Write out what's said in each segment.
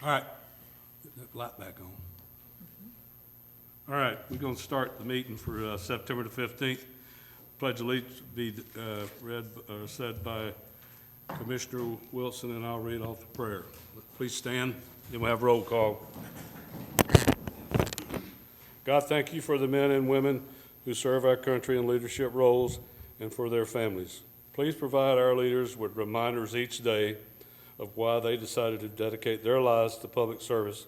All right, get that light back on. All right, we're going to start the meeting for September the 15th. Pledge of Allegiance will be said by Commissioner Wilson, and I'll read off the prayer. Please stand, then we'll have roll call. God, thank you for the men and women who serve our country in leadership roles and for their families. Please provide our leaders with reminders each day of why they decided to dedicate their lives to public service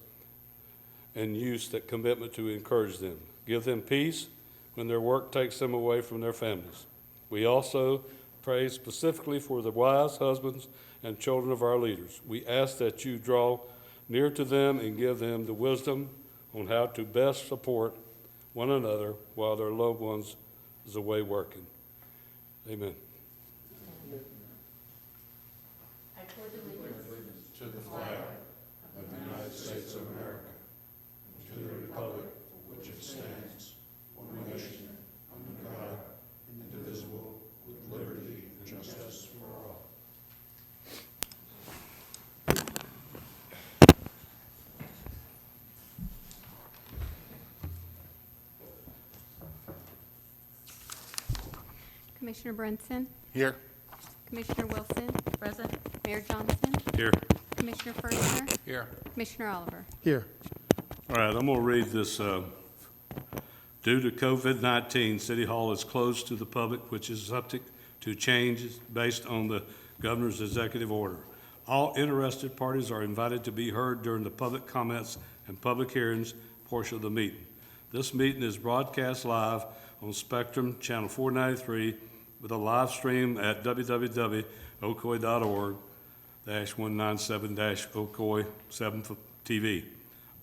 and use that commitment to encourage them. Give them peace when their work takes them away from their families. We also pray specifically for the wives, husbands, and children of our leaders. We ask that you draw near to them and give them the wisdom on how to best support one another while their loved ones is away working. Amen. I pledge allegiance to the flag of the United States of America, and to the republic for which it stands, one nation, under God, indivisible, with liberty and justice for all. Commissioner Brunson, Here. Commissioner Wilson, present. Mayor Johnson, Here. Commissioner Furster, Here. Commissioner Oliver. Here. All right, I'm going to read this. Due to COVID-19, City Hall is closed to the public, which is subject to changes based on the governor's executive order. All interested parties are invited to be heard during the public comments and public hearings portion of the meeting. This meeting is broadcast live on Spectrum Channel 493 with a live stream at www.ocoee.org/197-Ocoee September TV.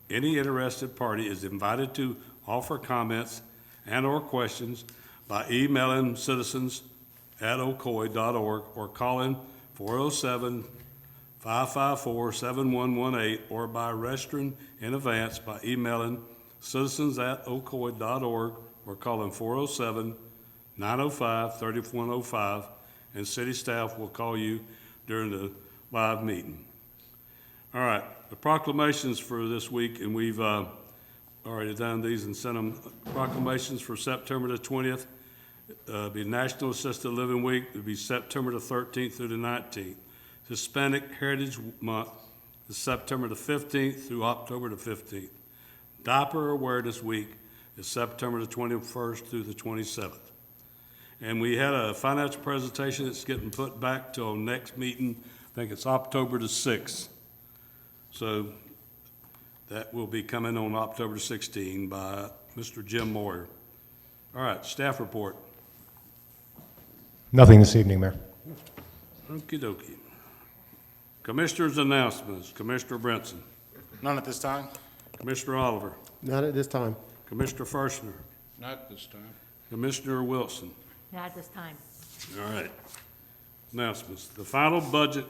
Any interested party is invited to offer comments and or questions by emailing citizens@ocoee.org or calling 407-554-7118 or by registering in advance by emailing citizens@ocoee.org or calling 407-905-3105, and city staff will call you during the live meeting. All right, the proclamations for this week, and we've already done these and sent them. Proclamations for September the 20th, be National Assisted Living Week. It'll be September the 13th through the 19th. Hispanic Heritage Month is September the 15th through October the 15th. Diaper Awareness Week is September the 21st through the 27th. And we had a financial presentation that's getting put back till next meeting. I think it's October the 6th. So that will be coming on October 16 by Mr. Jim Moyer. All right, staff report. Nothing this evening, Mayor. Okie dokie. Commissioners' announcements. Commissioner Brinson. None at this time? Commissioner Oliver. Not at this time. Commissioner Furstner. Not this time. Commissioner Wilson. Not at this time. All right. Announcements. The final budget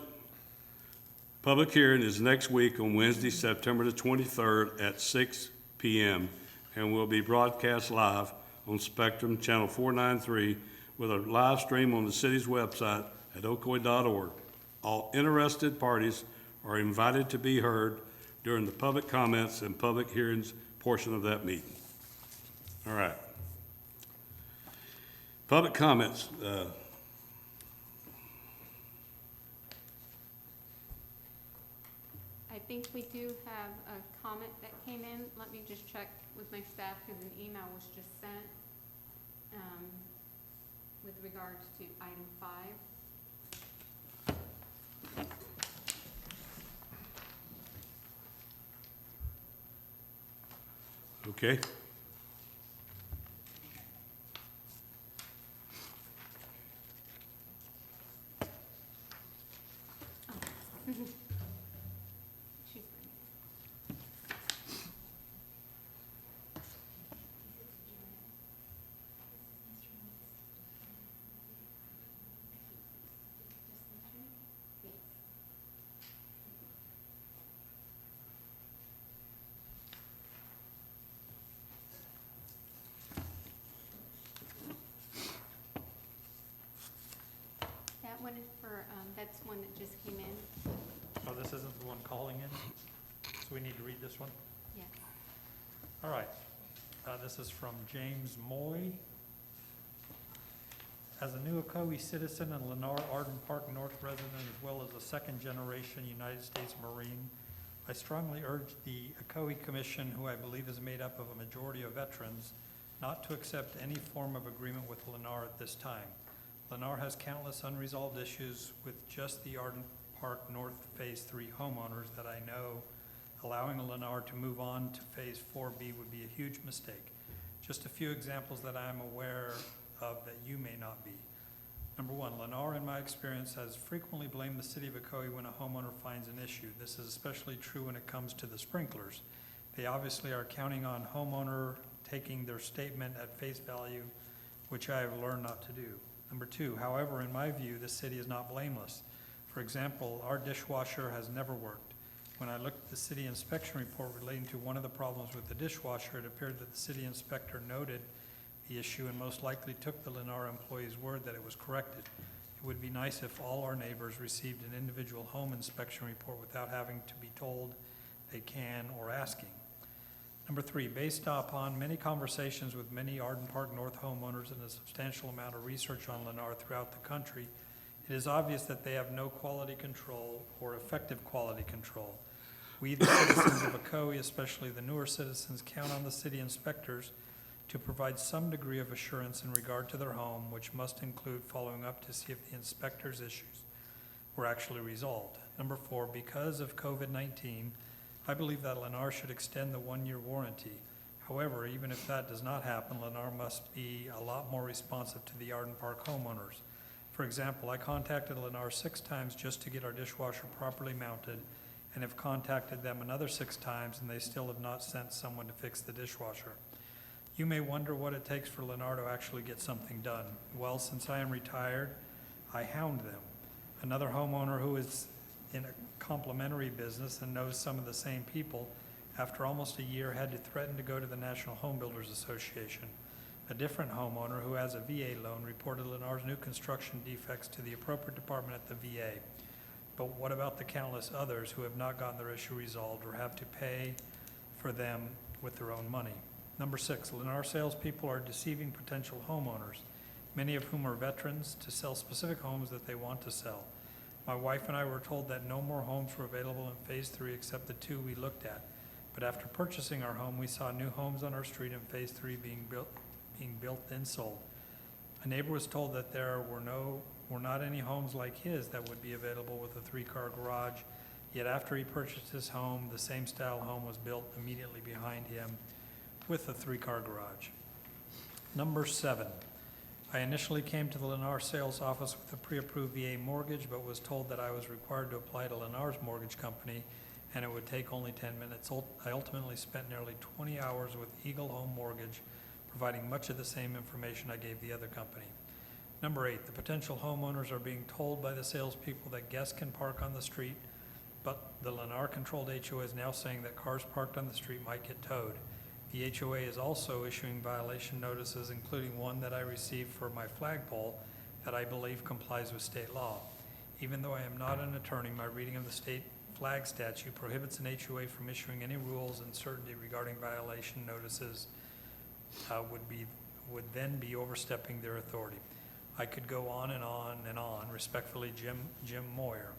public hearing is next week on Wednesday, September the 23rd at 6 p.m. and will be broadcast live on Spectrum Channel 493 with a live stream on the city's website at ocoee.org. All interested parties are invited to be heard during the public comments and public hearings portion of that meeting. All right. Public comments. I think we do have a comment that came in. Let me just check with my staff because an email was just sent with regards to item 5. Okay. She's bringing it. That one is for, that's one that just came in. Oh, this isn't the one calling in? this one? Yeah. All right. This is from James Moy. As a new Ocoee citizen and Lennar Arden Park North resident, as well as a second-generation United States Marine, I strongly urge the Ocoee Commission, who I believe is made up of a majority of veterans, not to accept any form of agreement with Lennar at this time. Lennar has countless unresolved issues with just the Arden Park North Phase 3 homeowners that I know allowing Lennar to move on to Phase 4B would be a huge mistake. Just a few examples that I am aware of that you may not be. Number one, Lennar, in my experience, has frequently blamed the city of Ocoee when a homeowner finds an issue. This is especially true when it comes to the sprinklers. They obviously are counting on homeowner taking their statement at face value, which I have learned not to do. Number two, however, in my view, the city is not blameless. For example, our dishwasher has never worked. When I looked at the city inspection report relating to one of the problems with the dishwasher, it appeared that the city inspector noted the issue and most likely took the Lennar employee's word that it was corrected. It would be nice if all our neighbors received an individual home inspection report without having to be told they can or asking. Number three, based upon many conversations with many Arden Park North homeowners and a substantial amount of research on Lennar throughout the country, it is obvious that they have no quality control or effective quality control. We, the citizens of Ocoee, especially the newer citizens, count on the city inspectors to provide some degree of assurance in regard to their home, which must include following up to see if the inspector's issues were actually resolved. Number four, because of COVID-19, I believe that Lennar should extend the one-year warranty. However, even if that does not happen, Lennar must be a lot more responsive to the Arden Park homeowners. For example, I contacted Lennar 6 times just to get our dishwasher properly mounted, and have contacted them another 6 times, and they still have not sent someone to fix the dishwasher. You may wonder what it takes for Lennar to actually get something done. Well, since I am retired, I hound them. Another homeowner who is in a complementary business and knows some of the same people, after almost a year, had to threaten to go to the National Home Builders Association. A different homeowner who has a VA loan reported Lennar's new construction defects to the appropriate department at the VA. But what about the countless others who have not gotten their issue resolved or have to pay for them with their own money? Number 6, Lennar salespeople are deceiving potential homeowners, many of whom are veterans, to sell specific homes that they want to sell. My wife and I were told that no more homes were available in Phase 3 except the 2 we looked at. But after purchasing our home, we saw new homes on our street in Phase 3 being built then sold. A neighbor was told that there were not any homes like his that would be available with a 3-car garage. Yet after he purchased his home, the same style home was built immediately behind him with a 3-car garage. Number 7, I initially came to the Lennar sales office with a pre-approved VA mortgage, but was told that I was required to apply to Lennar's mortgage company, and it would take only 10 minutes. I ultimately spent nearly 20 hours with Eagle Home Mortgage, providing much of the same information I gave the other company. Number 8, the potential homeowners are being told by the salespeople that guests can park on the street, but the Lennar-controlled HOA is now saying that cars parked on the street might get towed. The HOA is also issuing violation notices, including one that I received for my flagpole that I believe complies with state law. Even though I am not an attorney, my reading of the state flag statute prohibits an HOA from issuing any rules and certainty regarding violation notices would then be overstepping their authority. I could go on and on and on. Respectfully, Jim Moyer.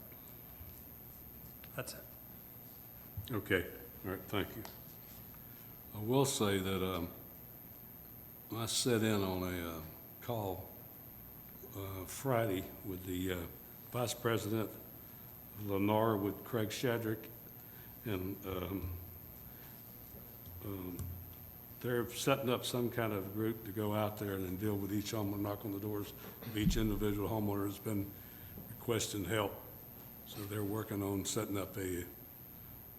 That's it. Okay, all right, thank you. I will say that I sat in on a call Friday with the Vice President of Lennar with Craig Shadrick, and they're setting up some kind of group to go out there and deal with each homeowner, knock on the doors of each individual homeowner that's been requesting help. So they're working on setting up a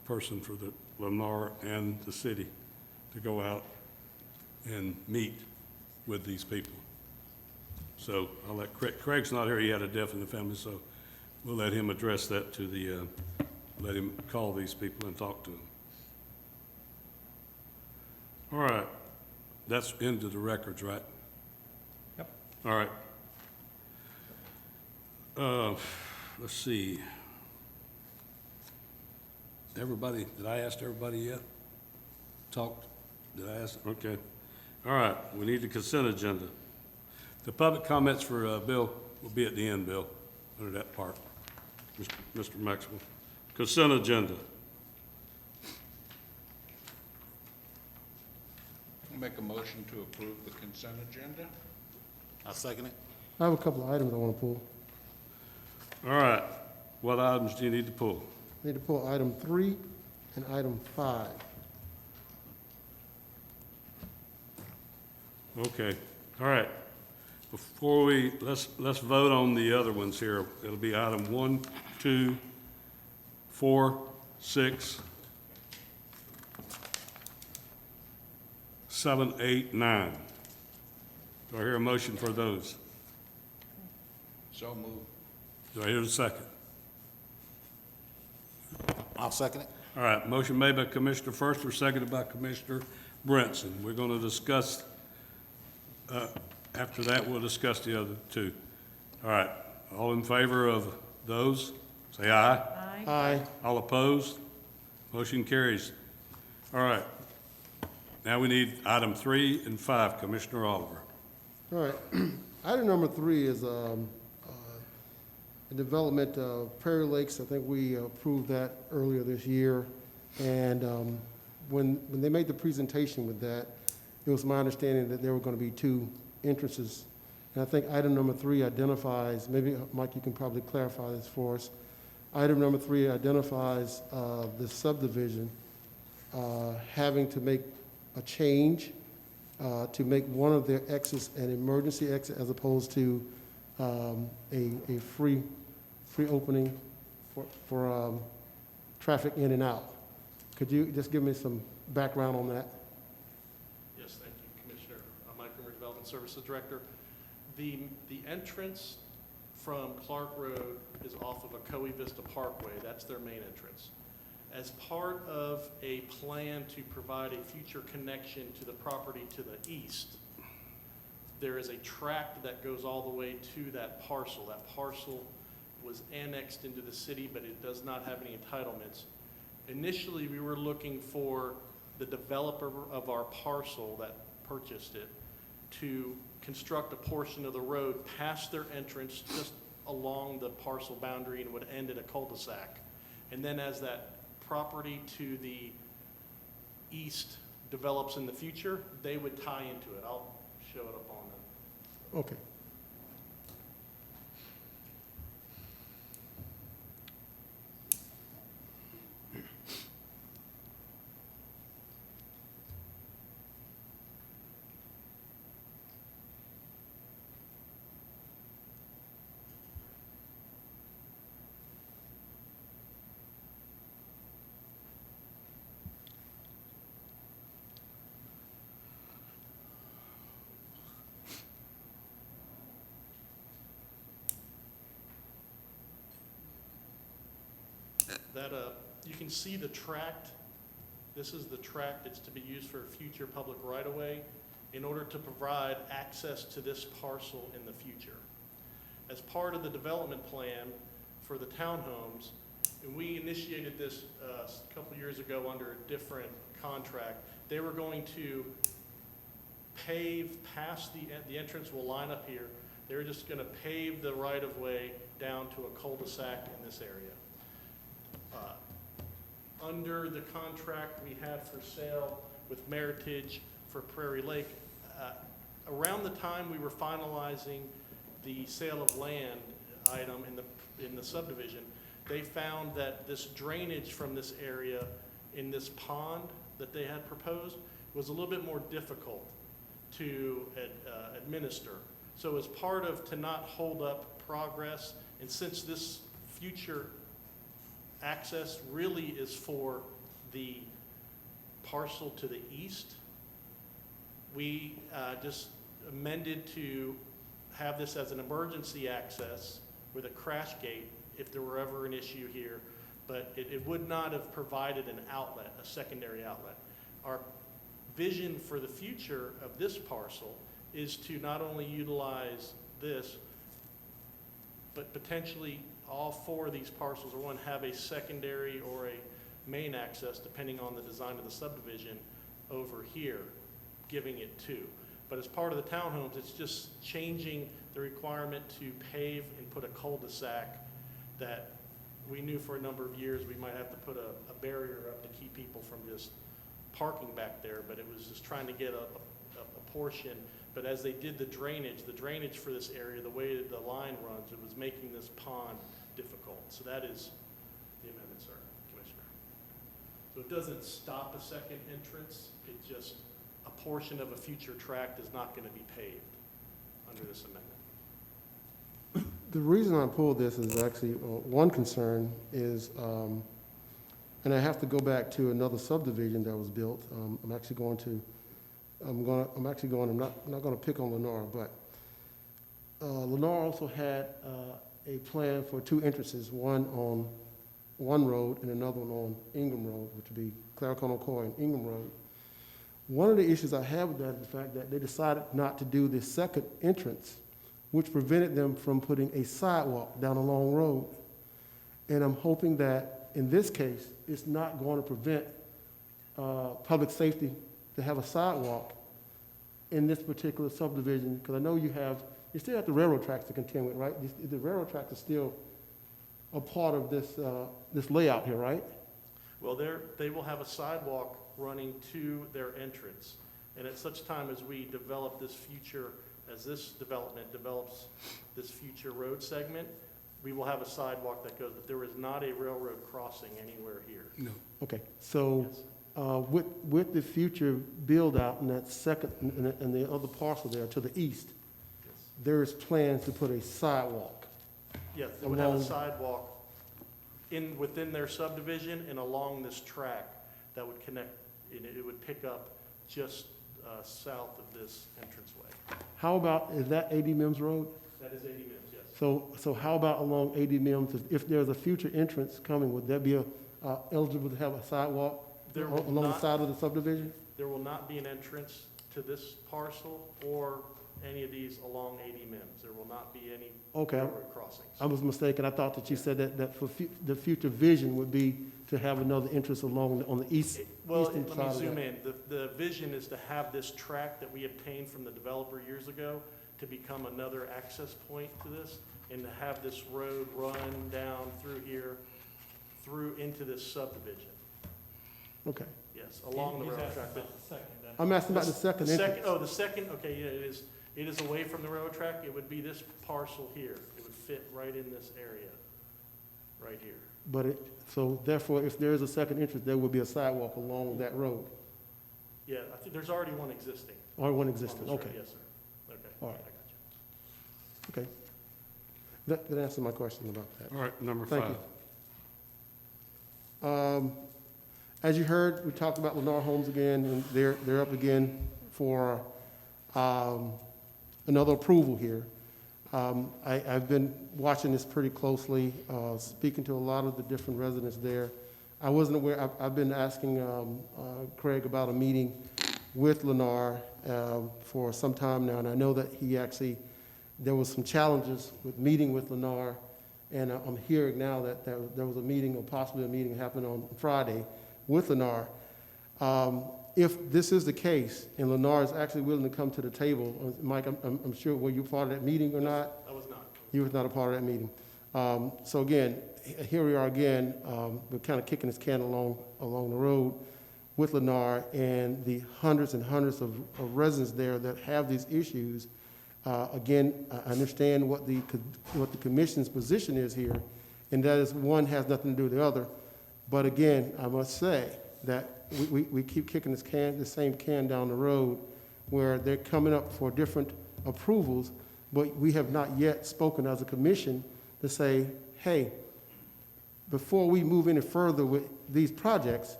person for the Lennar and the city to go out and meet with these people. So I'll let Craig's not here, he had a death in the family, so we'll let him address that to the, let him call these people and talk to them. All right, that's into the records, right? Yep. All right. Let's see. everybody, did I ask everybody yet? Talked? Did I ask? Okay. All right, we need the consent agenda. The public comments for Bill will be at the end, Bill, under that part. Mr. Maxwell. Consent agenda. I'll make a motion to approve the consent agenda. I'll second it. I have a couple of items I want to pull. All right, what items do you need to pull? I need to pull item 3 and item 5. Okay, all right. Before let's vote on the other ones here. It'll be item 1, 2, 4, 6, 7, 8, 9. Do I hear a motion for those? So moved. Do I hear a second? I'll second it. All right, motion made by Commissioner Firster, seconded by Commissioner Brinson. We're going to discuss, after that, we'll discuss the other two. All right, all in favor of those, say aye. Aye. Aye. All opposed? Motion carries. All right, now we need item 3 and 5, Commissioner Oliver. All right. Item number 3 is the development of Prairie Lakes. I think we approved that earlier this year. And when they made the presentation with that, it was my understanding that there were going to be 2 entrances. And I think item number 3 identifies, maybe Mike, you can probably clarify this for us. Item number 3 identifies the subdivision having to make a change to make one of their exits an emergency exit as opposed to a free opening for traffic in and out. Could you just give me some background on that? Yes, thank you, Commissioner. Mike Rimmer, Development Services Director. The entrance from Clark Road is off of Ocoee Vista Parkway. That's their main entrance. As part of a plan to provide a future connection to the property to the east, there is a tract that goes all the way to that parcel. That parcel was annexed into the city, but it does not have any entitlements. Initially, we were looking for the developer of our parcel that purchased it to construct a portion of the road past their entrance just along the parcel boundary and would end at a cul-de-sac. And then as that property to the east develops in the future, they would tie into it. I'll show it up on the. Okay. That, you can see the tract. This is the tract that's to be used for future public right-of-way in order to provide access to this parcel in the future. As part of the development plan for the townhomes, and we initiated this a couple years ago under a different contract, they were going to pave past the entrance will line up here. They were just going to pave the right-of-way down to a cul-de-sac in this area. Under the contract we had for sale with Meritage for Prairie Lake, around the time we were finalizing the sale of land item in the subdivision, they found that this drainage from this area in this pond that they had proposed was a little bit more difficult to administer. So as part of to not hold up progress, and since this future access really is for the parcel to the east, we just amended to have this as an emergency access with a crash gate if there were ever an issue here, but it would not have provided an outlet, a secondary outlet. Our vision for the future of this parcel is to not only utilize this, but potentially all 4 of these parcels, or one, have a secondary or main access, depending on the design of the subdivision, over here, giving it to. But as part of the townhomes, it's just changing the requirement to pave and put a cul-de-sac that we knew for a number of years we might have to put a barrier up to keep people from just parking back there, but it was just trying to get a portion. But as they did the drainage for this area, the way that the line runs, it was making this pond difficult. So that is the amendment, sir, Commissioner. So it doesn't stop a second entrance, it just, a portion of a future tract is not gonna be paved under this amendment. The reason I pulled this is actually, one concern is, and I have to go back to another subdivision that was built. I'm not gonna pick on Lennar, but Lennar also had a plan for two entrances, one on one road and another one on Ingham Road, which would be Claricon, Ocoee, and Ingham Road. One of the issues I have with that is the fact that they decided not to do the second entrance, which prevented them from putting a sidewalk down a long road. And I'm hoping that in this case, it's not going to prevent public safety to have a sidewalk in this particular subdivision, because I know you still have the railroad tracks to contend with, right? The railroad tracks are still a part of this layout here, right? Well, they will have a sidewalk running to their entrance. And at such time as we develop this future, as this development develops this future road segment, we will have a sidewalk that goes, but there is not a railroad crossing anywhere here. No. Okay, so Yes. with the future build-out in that second, and the other parcel there to the east, Yes. there is plans to put a sidewalk. Yes, they would have a Along- sidewalk within their subdivision and along this track that would connect, and it would pick up just south of this entranceway. How about, is that A.D. Mims Road? That is 80 minutes, yes. So how about along A.D. Mims, if there's a future entrance coming, would that be eligible to have a sidewalk There will along the not- side of the subdivision? There will not be an entrance to this parcel or any of these along 80 Mims. There will not be any Okay, railroad crossings. I was mistaken. I thought that you said that for the future vision would be to have another entrance on the east. Well, eastern let side me of zoom that. in. The vision is to have this track that we obtained from the developer years ago to become another access point to this, and to have this road run down through here, through into this subdivision. Okay. Yes, along the He's railroad asking track. But about the second, then. I'm asking about the second entrance. the second, okay, yeah, it is away from the railroad track. It would be this parcel here. It would fit right in this area, right here. But so therefore, if there is a second entrance, there will be a sidewalk along that road, Yeah, I think there's already one existing. or one on existing, this road. okay, Yes, sir. Okay. All right. I got you. okay. That answered my question about that. All right, number Thank 5. you. As you heard, we talked about Lennar Homes again, and they're up again for another approval here. I've been watching this pretty closely, speaking to a lot of the different residents there. I wasn't aware, I've been asking Craig about a meeting with Lennar for some time now, and I know that there was some challenges with meeting with Lennar, and I'm hearing now that there was a meeting, or possibly a meeting happening on Friday with Lennar. If this is the case, and Lennar is actually willing to come to the table, Mike, I'm sure, were you part of that meeting or not? I was not. You were not a part of that meeting. So again, here we are again, we're kind of kicking this can along the road with Lennar and the hundreds and hundreds of residents there that have these issues. Again, I understand what the commission's position is here, and that is one has nothing to do with the other. But again, I must say that we keep kicking the same can down the road, where they're coming up for different approvals, but we have not yet spoken as a commission to say, hey, before we move any further with these projects,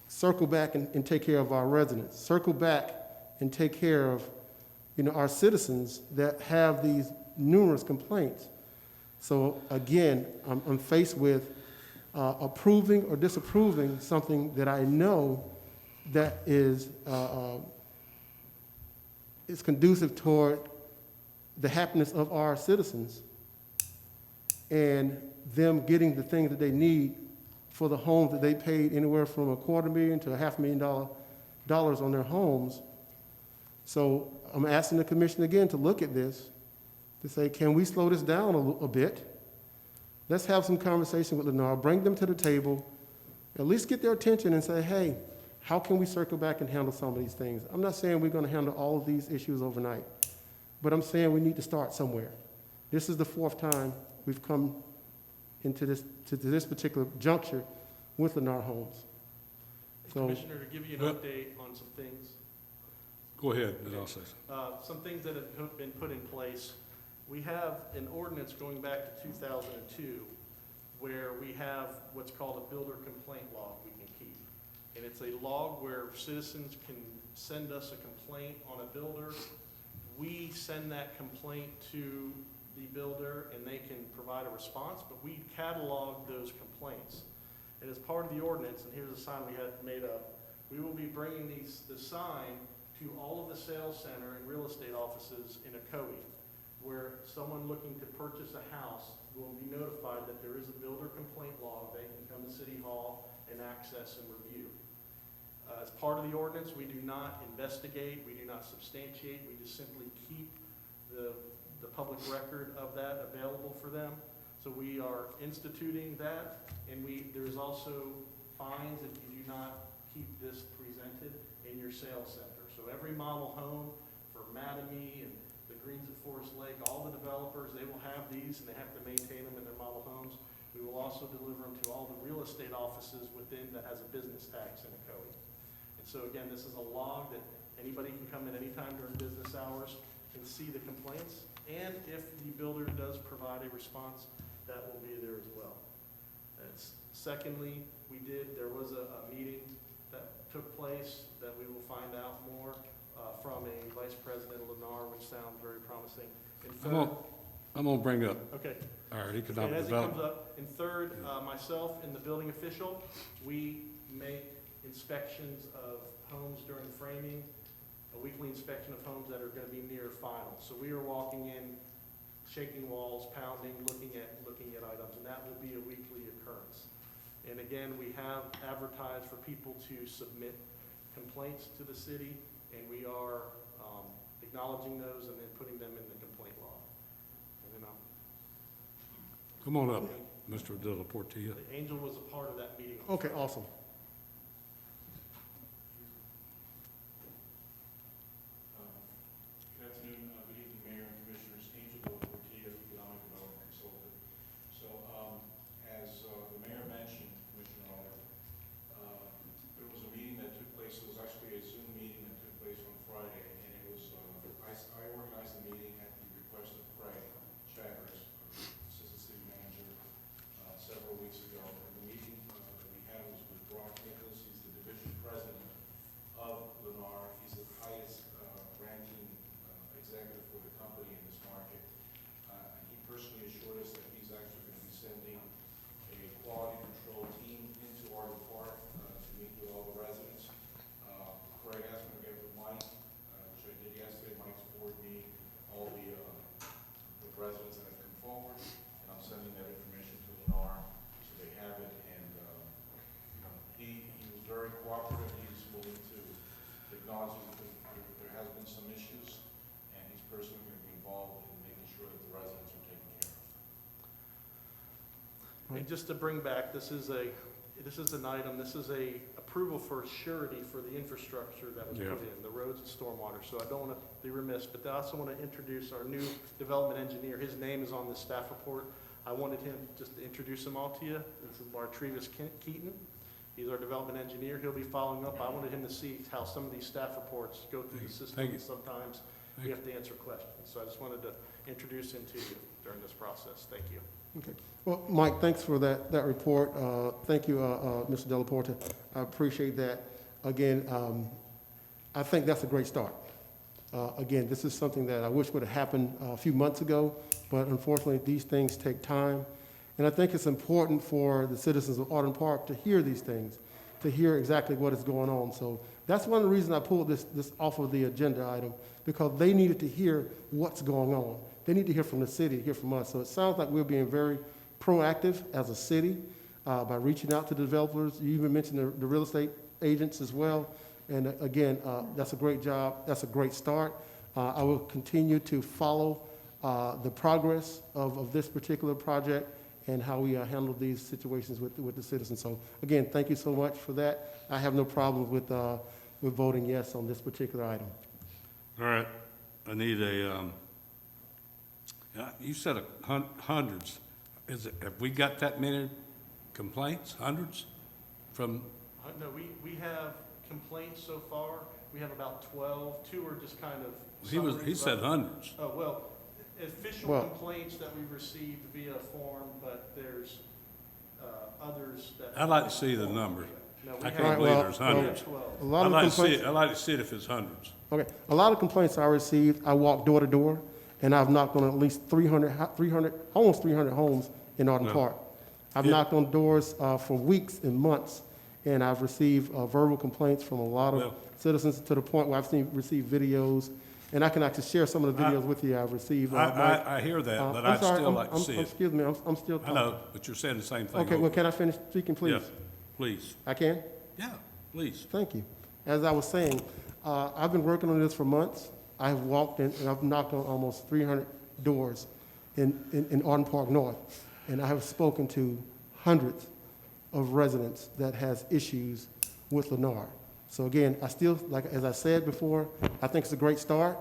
circle back and take care of our residents. Circle back and take care of, our citizens that have these numerous complaints. So again, I'm faced with approving or disapproving something that I know that is conducive toward the happiness of our citizens and them getting the things that they need for the homes that they paid anywhere from $250,000 to $500,000 on their homes. So I'm asking the commission again to look at this, to say, can we slow this down a bit? Let's have some conversation with Lennar, bring them to the table, at least get their attention and say, hey, how can we circle back and handle some of these things? I'm not saying we're going to handle all of these issues overnight, but I'm saying we need to start somewhere. This is the fourth time we've come into this particular juncture with Lennar Homes. So, Commissioner, to give you an Well- update on some things, Go ahead, and I'll say something. some things that have been put in place. We have an ordinance going back to 2002 where we have what's called a builder complaint log we can keep. And it's a log where citizens can send us a complaint on a builder. We send that complaint to the builder and they can provide a response, but we catalog those complaints. And as part of the ordinance, and here's a sign we had made up, we will be bringing the sign to all of the sales center and real estate offices in Ocoee, where someone looking to purchase a house will be notified that there is a builder complaint log they can come to City Hall and access and review. As part of the ordinance, we do not investigate, we do not substantiate, we just simply keep the public record of that available for them. So we are instituting that, and there's also fines if you do not keep this presented in your sales center. So every model home for Mattamy and the Greens at Forest Lake, all the developers, they will have these and they have to maintain them in their model homes. We will also deliver them to all the real estate offices within that has a business tax in Ocoee. And so again, this is a log that anybody can come in anytime during business hours and see the complaints. And if the builder does provide a response, that will be there as well. Secondly, there was a meeting that took place that we will find out more from a vice president of Lennar, which sounds very promising. And third, I'm gonna bring up okay. our And economic as it comes development. up, and third, myself and the building official, we make inspections of homes during framing, a weekly inspection of homes that are gonna be near final. So we are walking in, shaking walls, pounding, looking at items, and that will be a weekly occurrence. And again, we have advertised for people to submit complaints to the city, and we are acknowledging those and then putting them in the complaint log. And then Come on up, Mr. De La Portilla. Angel was a part of that meeting. okay, awesome. Good afternoon, good evening, Mayor and Commissioners. Angel Portilla, Economic Development Consultant. So, as the Mayor mentioned, Commissioner Oliver, there was a meeting that took place. It was actually a Zoom meeting that took place on Friday, and it was, I organized the meeting at the request of Craig Chatters, Assistant City Manager, several weeks ago. And the meeting that we had was with Brock Nicholas. He's the Division President of Lennar. He's the highest ranking executive for the company in this market. And he personally assured us that he's actually going to be sending a quality control team into Arden Park to meet with all the residents. Craig asked me to get with Mike, which I did yesterday. Mike's forwarded me all the residents that have come forward, and I'm sending that information to Lennar so they have it. And he was very cooperative. He's willing to acknowledge that there has been some issues, and he's personally going to be involved in making sure that the residents are taken care of. And just to bring back, this is an item, this is a approval for surety for the infrastructure that was Yeah. put in, the roads and stormwater. So I don't want to be remiss, but I also want to introduce our new development engineer. His name is on the staff report. I wanted him just to introduce him all to you. This is Martrevis Keaton. He's our development engineer. He'll be following up. I wanted him to see how some of these staff reports go through the system. Thank you. And sometimes we have to answer questions. So I just wanted to introduce him to you during this process. Thank you. Okay. Well, Mike, thanks for that report. Thank you, Mr. De La Porta. I appreciate that. Again, I think that's a great start. Again, this is something that I wish would have happened a few months ago, but unfortunately, these things take time. And I think it's important for the citizens of Arden Park to hear these things, to hear exactly what is going on. So that's one of the reasons I pulled this off of the agenda item, because they needed to hear what's going on. They need to hear from the city, hear from us. So it sounds like we're being very proactive as a city. by reaching out to the developers. You even mentioned the real estate agents as well. And again, that's a great job. That's a great start. I will continue to follow the progress of this particular project and how we handle these situations with the citizens. So again, thank you so much for that. I have no problems with voting yes on this particular item. All right, I need you said hundreds. Have we got that many complaints, hundreds from? No, we have complaints so far. We have about 12. 2 are just kind of. He said hundreds. Oh, well, official Well- complaints that we've received via form, but there's others that. I'd like to see the number. No, we I have- can't believe well, there's we have hundreds. 12. A lot I'd of like to complaints. see it. I'd like to see it if it's hundreds. Okay, a lot of complaints I received, I walk door to door, and I've knocked on at least 300, almost 300 homes in Arden No. Park. I've Yeah. knocked on doors for weeks and months, and I've received verbal complaints from a lot Well- of citizens to the point where I've received videos, and I can actually share some of the videos with you I've received. Mike. I hear that, but I'm I'd sorry, still like to see it. Excuse me, I'm still I talking. know, but you're saying the same thing. Okay, well, can I finish speaking, please? Yes, please. I can? Yeah, please. Thank you. As I was saying, I've been working on this for months. I've walked in and I've knocked on almost 300 doors in Arden Park North, and I have spoken to hundreds of residents that has issues with Lennar. So again, I still, like, as I said before, I think it's a great start.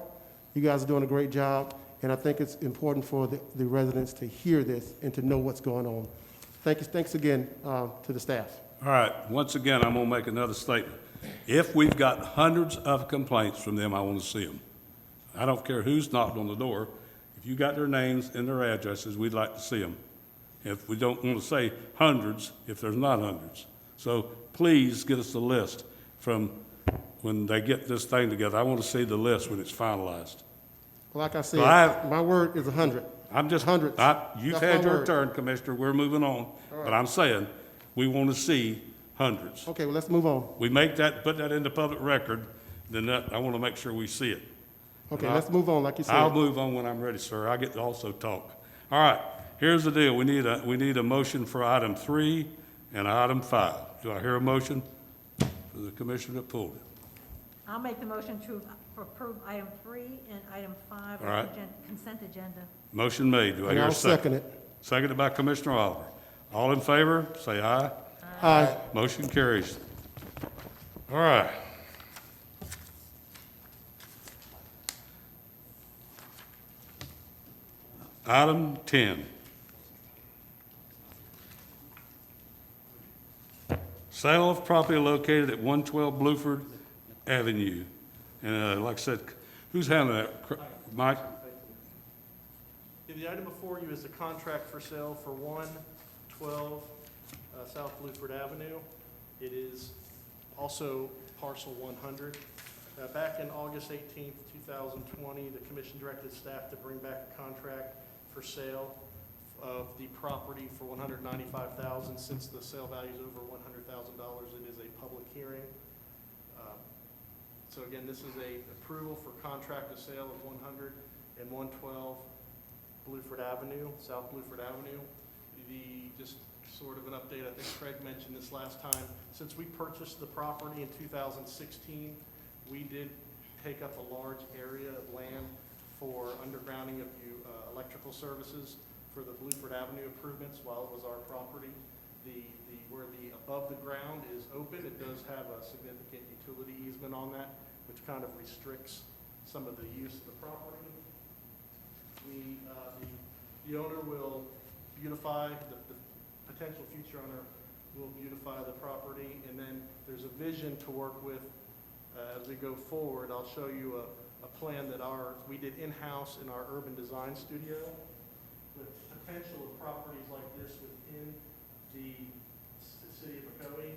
You guys are doing a great job, and I think it's important for the residents to hear this and to know what's going on. Thanks again to the staff. All right, once again, I'm gonna make another statement. If we've got hundreds of complaints from them, I want to see them. I don't care who's knocked on the door. If you got their names and their addresses, we'd like to see them. If we don't want to say hundreds, if there's not hundreds. So please get us the list from when they get this thing together. I want to see the list when it's finalized. Like I said, So my word is 100. I'm just, Hundreds. you've That's had my your word. turn, Commissioner, we're moving on. But I'm saying, we want to see hundreds. Okay, well, let's move on. We make that, put that into public record, then I want to make sure we see it. Okay, And let's move on, like you said. I'll move on when I'm ready, sir. I get to also talk. All right, here's the deal. We need a motion for item 3 and item 5. Do I hear a motion for the commissioner that pulled it? I'll make the motion to approve item 3 and item 5 All right. of the consent agenda. Motion made. Do I And hear a I'll second? second it. Seconded by Commissioner Oliver. All in favor, say aye. Aye. Motion carries. All right. Item 10. Sale of property located at 112 Bluford Avenue. And like I said, who's handling that? Mike? Yeah, the item before you is the contract for sale for 112 South Bluford Avenue. It is also parcel 100. Back in August 18th, 2020, the commission directed staff to bring back a contract for sale of the property for $195,000. Since the sale value is over $100,000, it is a public hearing. So again, this is a approval for contract of sale of 100 and 112 Bluford Avenue, South Bluford Avenue. Just sort of an update, I think Craig mentioned this last time. Since we purchased the property in 2016, we did take up a large area of land for undergrounding of electrical services for the Bluford Avenue improvements while it was our property. Where the above the ground is open, it does have a significant utility easement on that, which kind of restricts some of the use of the property. The owner will beautify, the potential future owner will beautify the property, and then there's a vision to work with as we go forward. I'll show you a plan that we did in-house in our urban design studio with potential of properties like this within the city of Ocoee.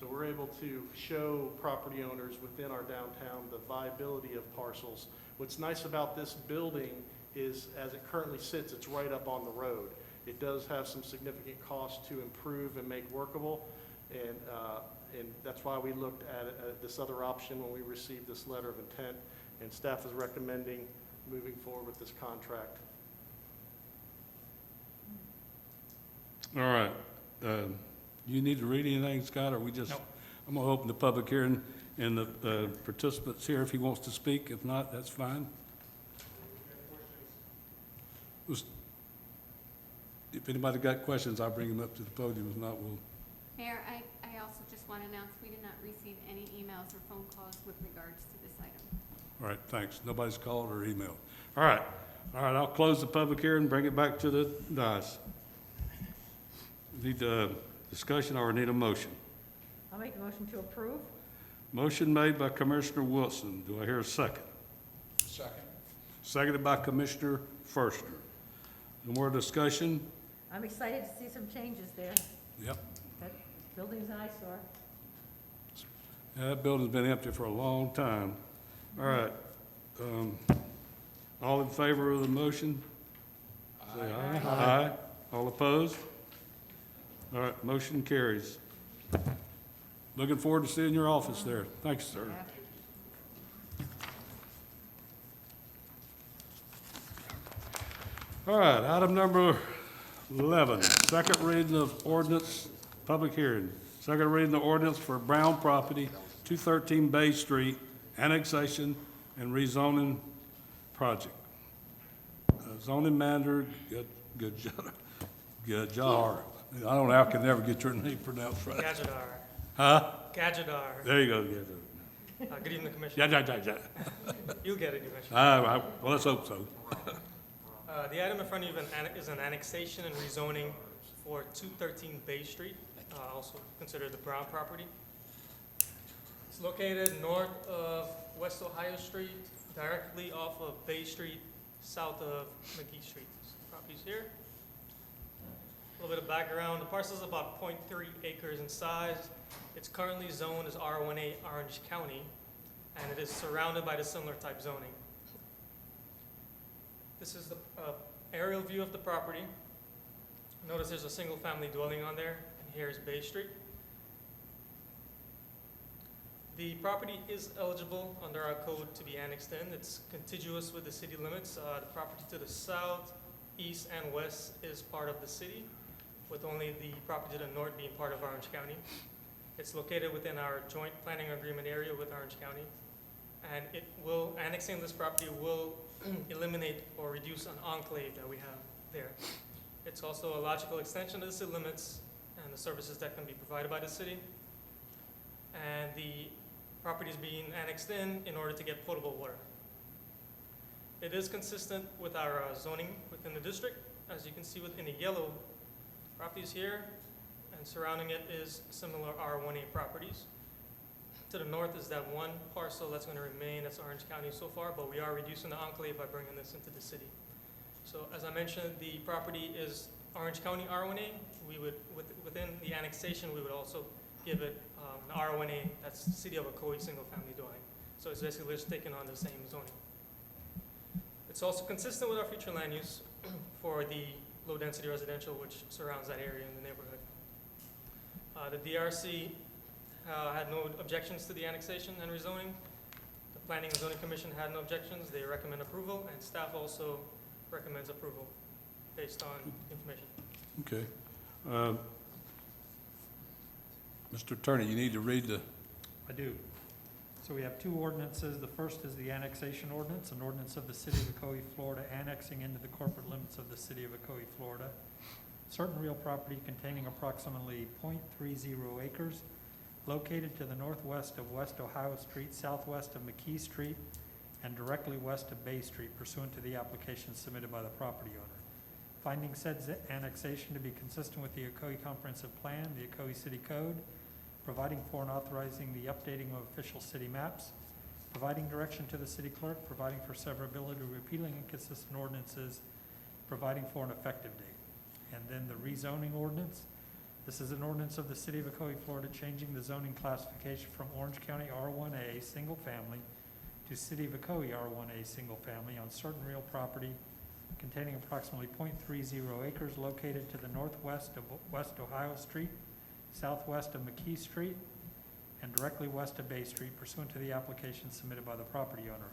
So we're able to show property owners within our downtown the viability of parcels. What's nice about this building is, as it currently sits, it's right up on the road. It does have some significant cost to improve and make workable, and that's why we looked at this other option when we received this letter of intent, and staff is recommending moving forward with this contract. All right. You need to read anything, Scott, or we just? No. I'm gonna open the public hearing, and the participants here, if he wants to speak. If not, that's fine. If anybody got questions, I'll bring them up to the podium. If not, we'll. Mayor, I also just want to announce we did not receive any emails or phone calls with regards to this item. All right, thanks. Nobody's called or emailed. All right, I'll close the public hearing and bring it back to the dais. Need a discussion or need a motion? I'll make a motion to approve. Motion made by Commissioner Wilson. Do I hear a second? Second. Seconded by Commissioner Forster. No more discussion? I'm excited to see some changes there. Yep. That building's an eyesore. Yeah, that building's been empty for a long time. All right. All in favor of the motion? Say aye. Aye. All opposed? All right, motion carries. Looking forward to seeing your office there. Thanks, sir. All right, item number 11, second reading of ordinance, public hearing. Second reading of ordinance for Brown property, 213 Bay Street, annexation and rezoning project. Zoning manager, Gajar. I don't know, I can never get your name pronounced right. Gajadar. Huh? Gajadar. There you go, Gajar. Good evening, Commissioner. Yeah. You'll get it eventually. Well, let's hope so. The item in front of you is an annexation and rezoning for 213 Bay Street, also considered the Brown property. It's located north of West Ohio Street, directly off of Bay Street, south of McGee Street. This property's here. A little bit of background. The parcel is about 0.3 acres in size. It's currently zoned as R1A Orange County, and it is surrounded by the similar type zoning. This is the aerial view of the property. Notice there's a single-family dwelling on there, and here is Bay Street. The property is eligible under our code to be annexed in. It's contiguous with the city limits. The property to the south, east, and west is part of the city, with only the property to the north being part of Orange County. It's located within our joint planning agreement area with Orange County, and annexing this property will eliminate or reduce an enclave that we have there. It's also a logical extension of the city limits and the services that can be provided by the city. And the property is being annexed in order to get potable water. It is consistent with our zoning within the district. As you can see within the yellow properties here, and surrounding it is similar R1A properties. To the north is that one parcel that's going to remain as Orange County so far, but we are reducing the enclave by bringing this into the city. So as I mentioned, the property is Orange County R1A. We would, within the annexation, we would also give it an R1A, that's the city of Ocoee single-family dwelling. So it's basically just taking on the same zoning. It's also consistent with our future land use for the low-density residential which surrounds that area in the neighborhood. The DRC had no objections to the annexation and rezoning. The Planning and Zoning Commission had no objections. They recommend approval, and staff also recommends approval based on information. Okay. Mr. Attorney, you need to read the, I do. So we have two ordinances. The first is the annexation ordinance, an ordinance of the City of Ocoee, Florida, annexing into the corporate limits of the City of Ocoee, Florida, certain real property containing approximately 0.30 acres located to the northwest of West Ohio Street, southwest of McKee Street, and directly west of Bay Street pursuant to the application submitted by the property owner. Finding said annexation to be consistent with the Ocoee Comprehensive Plan, the Ocoee City Code, providing for and authorizing the updating of official city maps, providing direction to the city clerk, providing for severability, repealing inconsistent ordinances, providing for an effective date. And then the rezoning ordinance. This is an ordinance of the City of Ocoee, Florida, changing the zoning classification from Orange County R1A single family to City of Ocoee R1A single family on certain real property containing approximately 0.30 acres located to the northwest of West Ohio Street, southwest of McKee Street, and directly west of Bay Street pursuant to the application submitted by the property owner.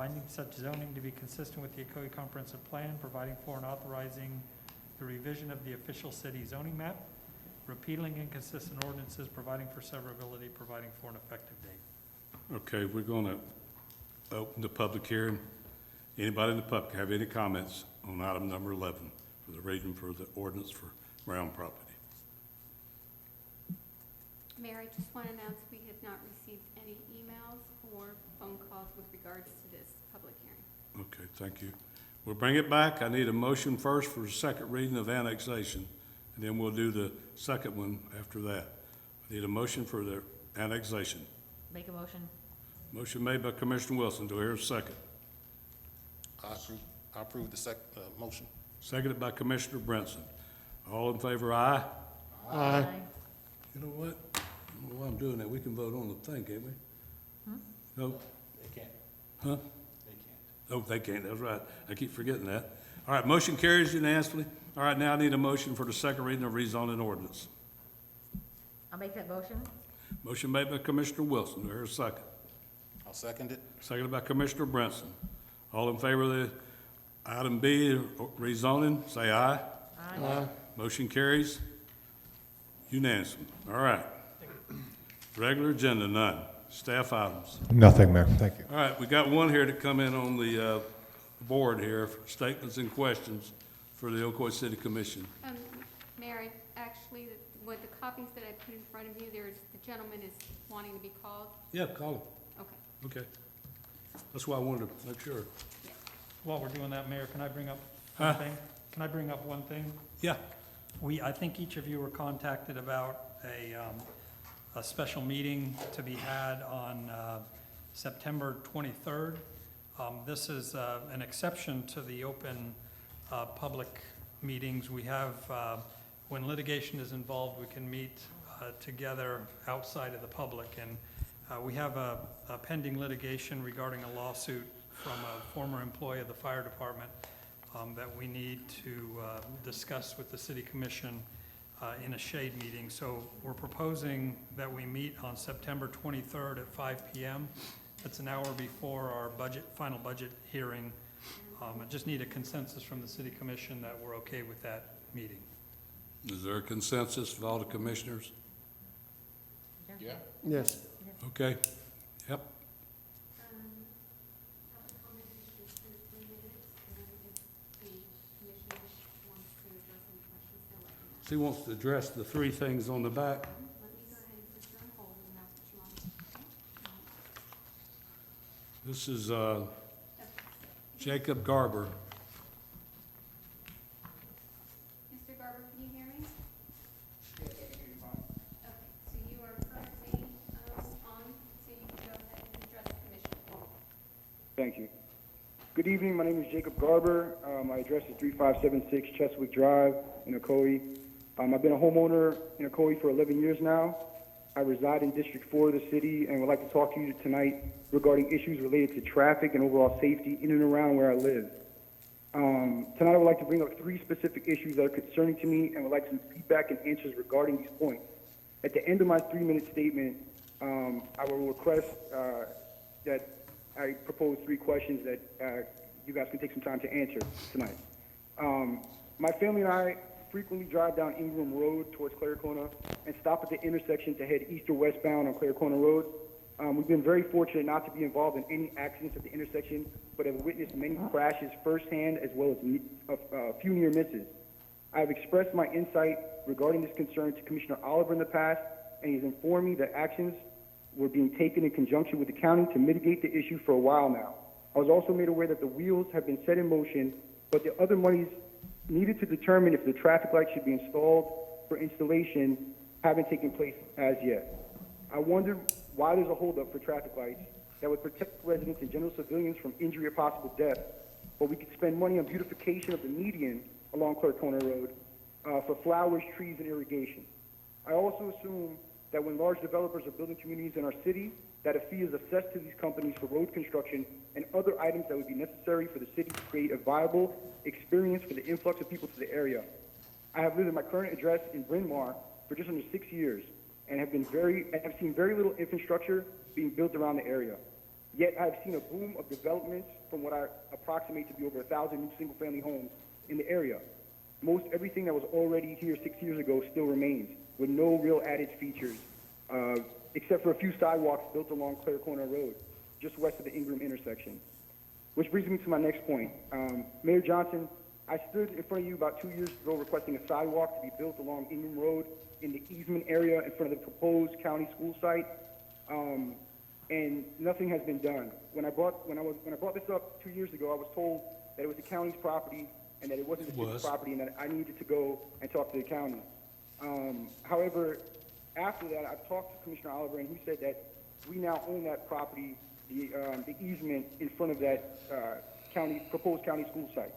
finding such zoning to be consistent with the Ocoee Comprehensive Plan, providing for and authorizing the revision of the official city zoning map, repealing inconsistent ordinances, providing for severability, providing for an effective date. Okay, we're gonna open the public hearing. Anybody in the public have any comments on item number 11 for the reading for the ordinance for Brown property? Mayor, I just want to announce we have not received any emails or phone calls with regards to this public hearing. Okay, thank you. We'll bring it back. I need a motion first for the second reading of annexation, and then we'll do the second one after that. I need a motion for the annexation. Make a motion. Motion made by Commissioner Wilson. Do I hear a second? I approve the motion. Seconded by Commissioner Brinson. All in favor, aye? Aye. You know what? I don't know why I'm doing that. We can vote on the thing, can't we? No? They can't. Huh? They can't. Oh, they can't, that's right. I keep forgetting that. All right, motion carries unanimously. All right, now I need a motion for the second reading of rezoning ordinance. I'll make that motion. Motion made by Commissioner Wilson. Do I hear a second? I'll second it. Seconded by Commissioner Brinson. All in favor of the item B, rezoning, say aye. Aye. Motion carries unanimously. All right. Regular agenda, none. Staff items. Nothing, Mayor. Thank you. All right, we got one here to come in on the board here, for statements and questions for the Ocoee City Commission. Mayor, actually, with the copies that I put in front of you, the gentleman is wanting to be called. Yeah, call him. Okay. Okay. That's why I wanted to make sure. While we're doing that, Mayor, can I bring up one thing? Can I bring up one thing? Yeah. I think each of you were contacted about a special meeting to be had on September 23rd. This is an exception to the open public meetings. We have, when litigation is involved, we can meet together outside of the public. And we have a pending litigation regarding a lawsuit from a former employee of the fire department that we need to discuss with the city commission in a shade meeting. So we're proposing that we meet on September 23rd at 5 p.m. That's an hour before our final budget hearing. I just need a consensus from the city commission that we're okay with that meeting. Is there a consensus of all the commissioners? Yeah. Yes. Okay. Yep. Public comment is just 3 minutes, and then if the commission wants to address any questions, they'll let me know. He wants to address the three things on the back. Let me go ahead and put you on hold, and that's what you want. Okay? This is Jacob Garber. Mr. Garber, can you hear me? Yes, I can hear you fine. Okay, so you are currently on, so you can go ahead and address the commission. Thank you. Good evening. My name is Jacob Garber. My address is 3576 Cheswick Drive in Ocoee. I've been a homeowner in Ocoee for 11 years now. I reside in District 4 of the city and would like to talk to you tonight regarding issues related to traffic and overall safety in and around where I live. Tonight I would like to bring up 3 specific issues that are concerning to me and would like some feedback and answers regarding these points. At the end of my 3-minute statement, I will request that I propose 3 questions that you guys can take some time to answer tonight. My family and I frequently drive down Ingram Road towards Claricona and stop at the intersection to head east or westbound on Claricona Road. We've been very fortunate not to be involved in any accidents at the intersection, but have witnessed many crashes firsthand as well as a few near misses. I have expressed my insight regarding this concern to Commissioner Oliver in the past, and he's informed me that actions were being taken in conjunction with the county to mitigate the issue for a while now. I was also made aware that the wheels have been set in motion, but the other monies needed to determine if the traffic lights should be installed for installation haven't taken place as yet. I wondered why there's a holdup for traffic lights that would protect residents and general civilians from injury or possible death, but we could spend money on beautification of the median along Claricona Road for flowers, trees, and irrigation. I also assume that when large developers are building communities in our city, that a fee is assessed to these companies for road construction and other items that would be necessary for the city to create a viable experience for the influx of people to the area. I have lived at my current address in Bryn Mawr for just under 6 years and have seen very little infrastructure being built around the area. Yet I've seen a boom of developments from what I approximate to be over 1,000 new single-family homes in the area. Most everything that was already here 6 years ago still remains, with no real added features, except for a few sidewalks built along Clare Corner Road, just west of the Ingram intersection. Which brings me to my next point. Mayor Johnson, I stood in front of you about 2 years ago requesting a sidewalk to be built along Ingram Road in the easement area in front of the proposed county school site, and nothing has been done. When I brought this up 2 years ago, I was told that it was the county's property and that it wasn't the city's property, and that I needed to go and talk to the county. However, after that, I've talked to Commissioner Oliver, and he said that we now own that property, the easement in front of that proposed county school site.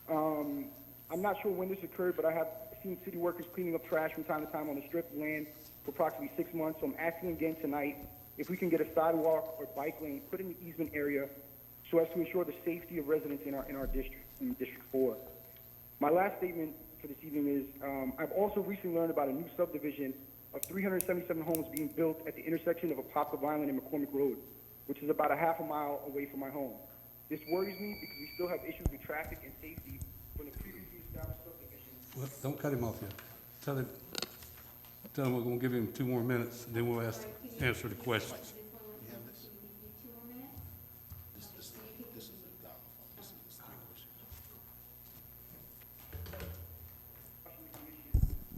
I'm not sure when this occurred, but I have seen city workers cleaning up trash from time to time on the strip of land for approximately 6 months. So I'm asking again tonight if we can get a sidewalk or bike lane put in the easement area so as to ensure the safety of residents in our district, in District 4. My last statement for this evening is I've also recently learned about a new subdivision of 377 homes being built at the intersection of Apopka Island and McCormick Road, which is about a half a mile away from my home. This worries me because we still have issues with traffic and safety from the previously established subdivision. Well, don't cut him off yet. Tell him we're gonna give him 2 more minutes, and then we'll answer the questions.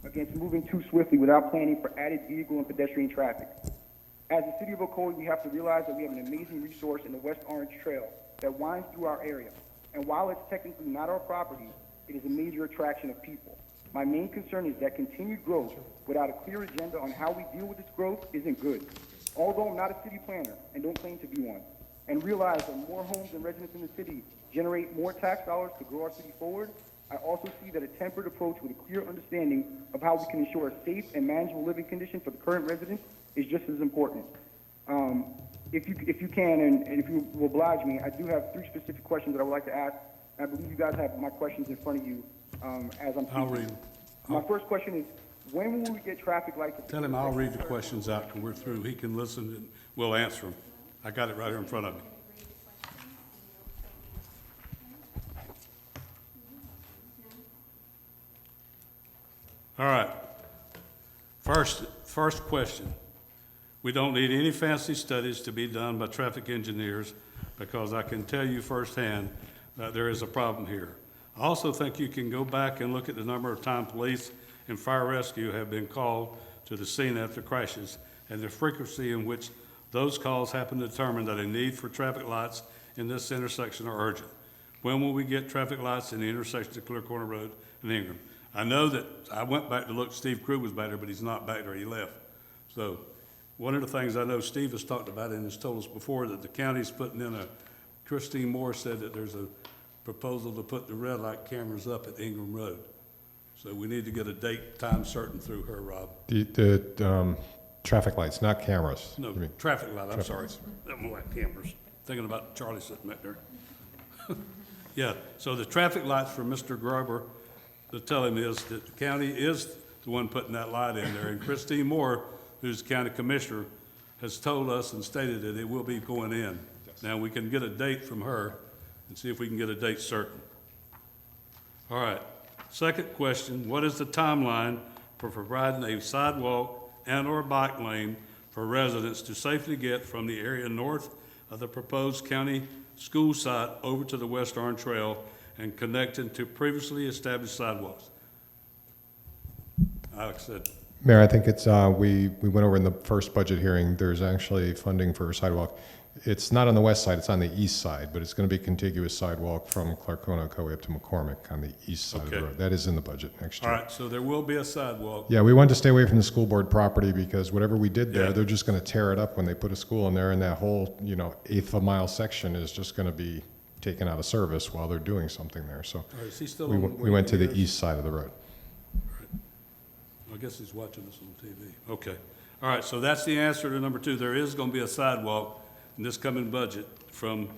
Against moving too swiftly without planning for added vehicle and pedestrian traffic. As the city of Ocoee, we have to realize that we have an amazing resource in the West Orange Trail that winds through our area. And while it's technically not our property, it is a major attraction of people. My main concern is that continued growth without a clear agenda on how we deal with this growth isn't good. Although I'm not a city planner and don't claim to be one, and realize that more homes and residents in the city generate more tax dollars to grow our city forward, I also see that a tempered approach with a clear understanding of how we can ensure a safe and manageable living condition for the current residents is just as important. If you can, and if you will oblige me, I do have 3 specific questions that I would like to ask. I believe you guys have my questions in front of you as I'm speaking. I'll read them. My first question is, when will we get traffic lights? Tell him I'll read the questions out when we're through. He can listen and we'll answer them. I got it right here in front of me. All right. First question. We don't need any fancy studies to be done by traffic engineers because I can tell you firsthand that there is a problem here. I also think you can go back and look at the number of times police and fire rescue have been called to the scene after crashes and the frequency in which those calls happen to determine that a need for traffic lights in this intersection are urgent. When will we get traffic lights in the intersection of Clear Corner Road and Ingram? I know that I went back to look, Steve Krug was back there, but he's not back there, he left. So one of the things I know Steve has talked about and has told us before that the county's putting in Christine Moore said that there's a proposal to put the red light cameras up at Ingram Road. So we need to get a date, time certain through her, Rob. The traffic lights, not cameras. No, You mean- traffic light, I'm Traffic sorry. lights. I'm like cameras, thinking about Charlie sitting back there. Yeah, so the traffic lights for Mr. Garber, to tell him is that the county is the one putting that light in there. And Christine Moore, who's the county commissioner, has told us and stated that it will be going in. Now, we can get a date from her and see if we can get a date certain. All right, second question, what is the timeline for providing a sidewalk and/or bike lane for residents to safely get from the area north of the proposed county school site over to the West Orange Trail and connecting to previously established sidewalks? Alex said, Mayor, I think it's, we went over in the first budget hearing, there's actually funding for a sidewalk. It's not on the west side, it's on the east side, but it's going to be contiguous sidewalk from Clarkona, Ocoee up to McCormick on the east side of the Okay. road. That is in the budget next all year. right, so there will be a sidewalk. Yeah, we wanted to stay away from the school board property because whatever we did there, Yeah. they're just going to tear it up when they put a school in there, and that whole, eighth of a mile section is just going to be taken out of service while they're doing something there. So All right, is he still we on? we went to the here? east side of the road. I guess he's watching us on TV. Okay. All right, so that's the answer to number 2. There is going to be a sidewalk in this coming budget from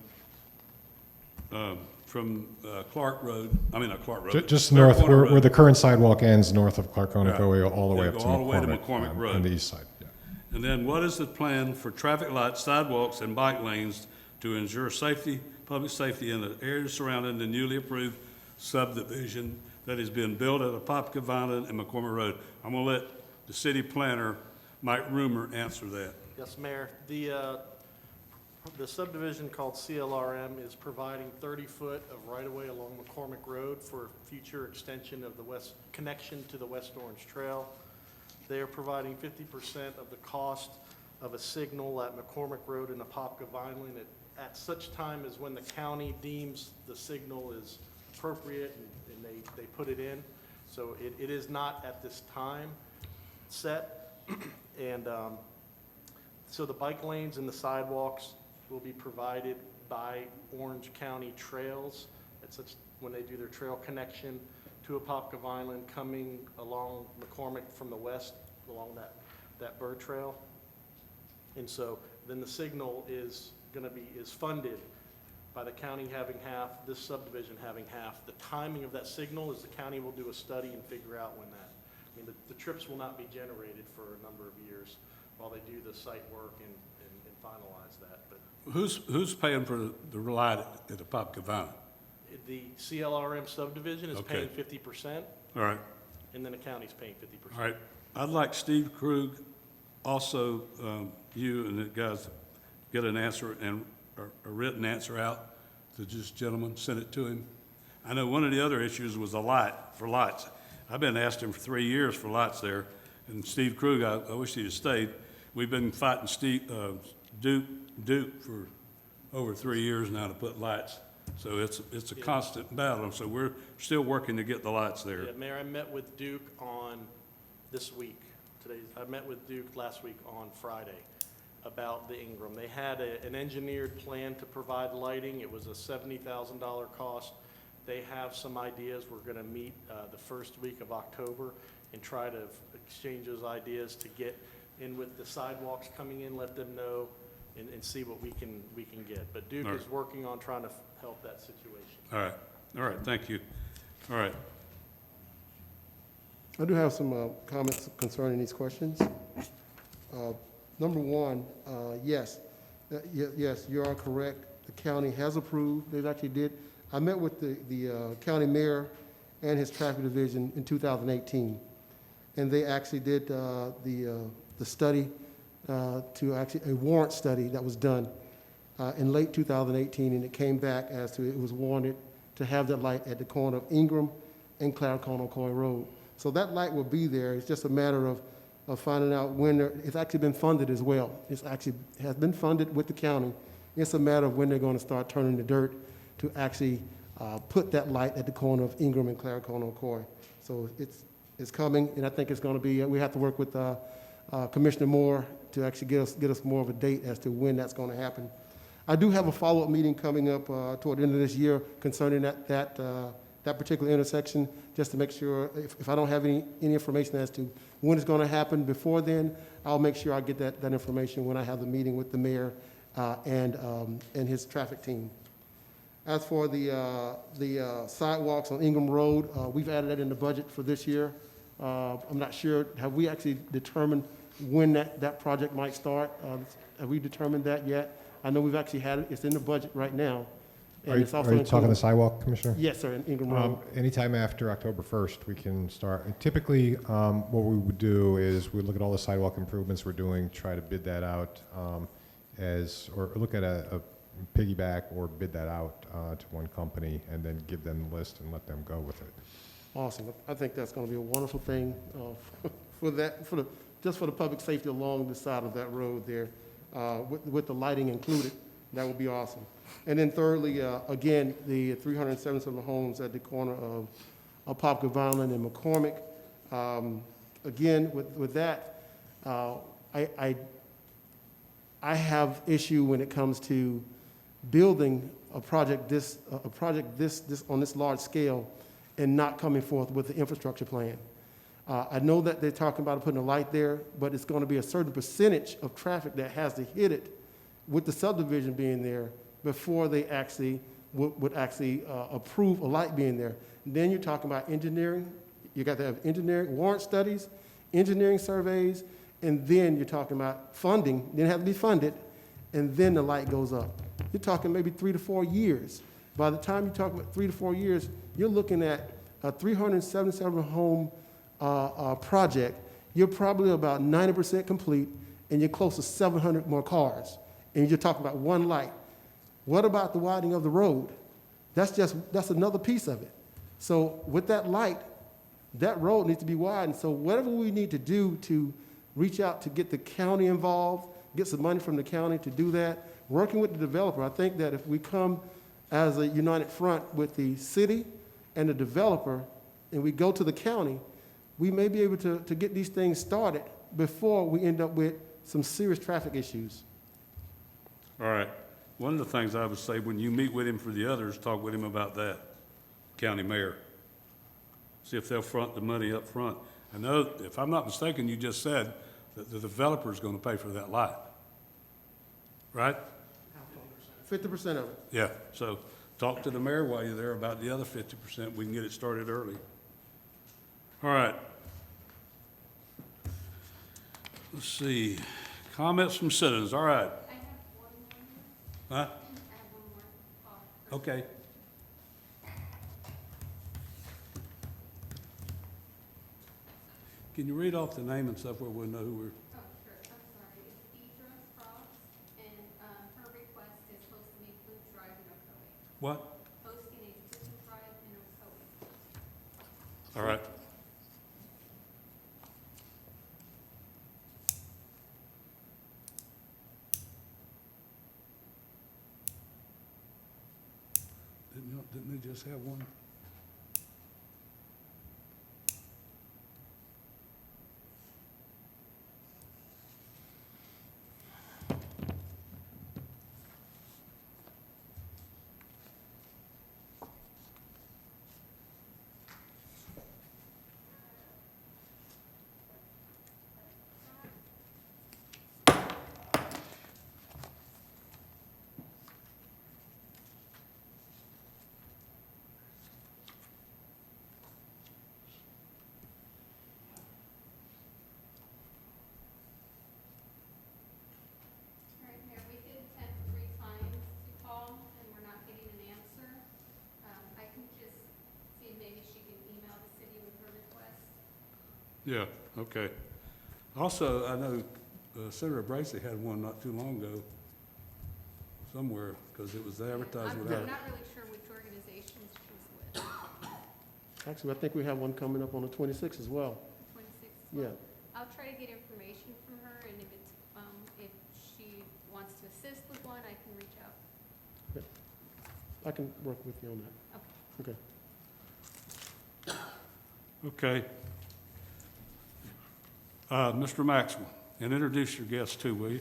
Clark Road, not Clark Road. Just Clear north, Corner where Road. the current sidewalk ends, north of Clarkona, Yeah. Ocoee, all the way Yeah, up go to all the way to McCormick McCormick Road. on the east side. Yeah. And then what is the plan for traffic lights, sidewalks, and bike lanes to ensure safety, public safety in the areas surrounding the newly approved subdivision that has been built at Apopka, Vineland, and McCormick Road? I'm gonna let the city planner, Mike Rumor, answer that. Yes, Mayor. The subdivision called CLRM is providing 30-foot of right-of-way along McCormick Road for future extension of the west, connection to the West Orange Trail. They are providing 50% of the cost of a signal at McCormick Road and Apopka Vineland at such time as when the county deems the signal is appropriate and they put it in. So it is not at this time set. And so the bike lanes and the sidewalks will be provided by Orange County Trails at such, when they do their trail connection to Apopka Vineland, coming along McCormick from the west, along that bird trail. And so then the signal is funded by the county having half, this subdivision having half. The timing of that signal is the county will do a study and figure out when that, I mean, the trips will not be generated for a number of years while they do the site work and finalize that. But Who's paying for the light at Apopka Vineland? the CLRM subdivision is Okay. paying 50%, All right, and then the county's paying 50%. all right. I'd like Steve Krug, also you and the guys, get an answer and a written answer out to this gentleman, send it to him. I know one of the other issues was a light, for lights. I've been asking him for 3 years for lights there, and Steve Krug, I wish he'd have stayed. We've been fighting Duke for over 3 years now to put lights. So it's a constant battle, so we're still working to get the lights there. Yeah, Mayor, I met with Duke on this week. I met with Duke last week on Friday about the Ingram. They had an engineered plan to provide lighting. It was a $70,000 cost. They have some ideas. We're going to meet the first week of October and try to exchange those ideas to get in with the sidewalks coming in, let them know, and see what we can get. But Duke All is right. working on trying to help that situation. All right, thank you. All right, I do have some comments concerning these questions. Number one, yes, yes, you are correct. The county has approved. They actually did. I met with the county mayor and his traffic division in 2018, and they actually did the study to actually a warrant study that was done in late 2018, and it came back as to it was warranted to have that light at the corner of Ingram and Ocoee Road. So that light will be there. It's just a matter of finding out when it's actually been funded as well. It's actually has been funded with the county. It's a matter of when they're going to start turning the dirt to actually put that light at the corner of Ingram and Ocoee. So it's coming, and I think it's going to be. We have to work with Commissioner Moore to actually get us more of a date as to when that's going to happen. I do have a follow-up meeting coming up toward the end of this year concerning that particular intersection, just to make sure, if I don't have any information as to when it's going to happen before then, I'll make sure I get that information when I have the meeting with the mayor and his traffic team. As for the sidewalks on Ingham Road, we've added that in the budget for this year. I'm not sure, have we actually determined when that project might start? Have we determined that yet? I know we've actually had it, it's in the budget right now. And Are you it's also talking the included- sidewalk, Commissioner? Yes, sir, in Ingham Road. Anytime after October 1st, we can start. And typically, what we would do is we look at all the sidewalk improvements we're doing, try to bid that out or look at a piggyback or bid that out to one company and then give them the list and let them go with it. Awesome. I think that's going to be a wonderful thing just for the public safety along the side of that road there, with the lighting included. That would be awesome. And then thirdly, again, the 377 homes at the corner of Apopka, Vineland, and McCormick. Again, with that, I have issue when it comes to building a project this on this large scale and not coming forth with the infrastructure plan. I know that they're talking about putting a light there, but it's going to be a certain percentage of traffic that has to hit it with the subdivision being there before they actually would actually approve a light being there. And then you're talking about engineering. You got to have engineering, warrant studies, engineering surveys, and then you're talking about funding, then it has to be funded, and then the light goes up. You're talking maybe 3 to 4 years. By the time you talk about 3 to 4 years, you're looking at a 377 home project. You're probably about 90% complete, and you're close to 700 more cars. And you're talking about one light. What about the widening of the road? That's another piece of it. So with that light, that road needs to be widened. So whatever we need to do to reach out to get the county involved, get some money from the county to do that, working with the developer, I think that if we come as a united front with the city and the developer, and we go to the county, we may be able to get these things started before we end up with some serious traffic issues. All right. One of the things I would say, when you meet with him for the others, talk with him about that, county mayor. See if they'll front the money up front. I know, if I'm not mistaken, you just said that the developer's gonna pay for that light. Right? 50% of it. Yeah, so talk to the mayor while you're there about the other 50%. We can get it started early. All right. Let's see. Comments from citizens. All right. I have one more. Huh? I have one more. Okay. Can you read off the name and stuff where we'll know who we're? Oh, sure, I'm sorry. It's Deidre Cross, and her request is hosting a food drive in Ocoee. What? Hosting a food drive in Ocoee. All right. Didn't they just have one? Right, Mayor, we did attempt 3 times to call, and we're not getting an answer. I can just see if maybe she can email the city with her request. Yeah, okay. Also, I know Senator Bracy had one not too long ago somewhere, because it was advertised I'm without. not really sure which organizations she's with. Actually, I think we have one coming up on the 26th as well. 26. Yeah. I'll try to get information from her, and if it's, if she wants to assist with one, I can reach out. I can work with you on that. Okay. Okay. Okay. Mr. Maxwell, and introduce your guests too, will you?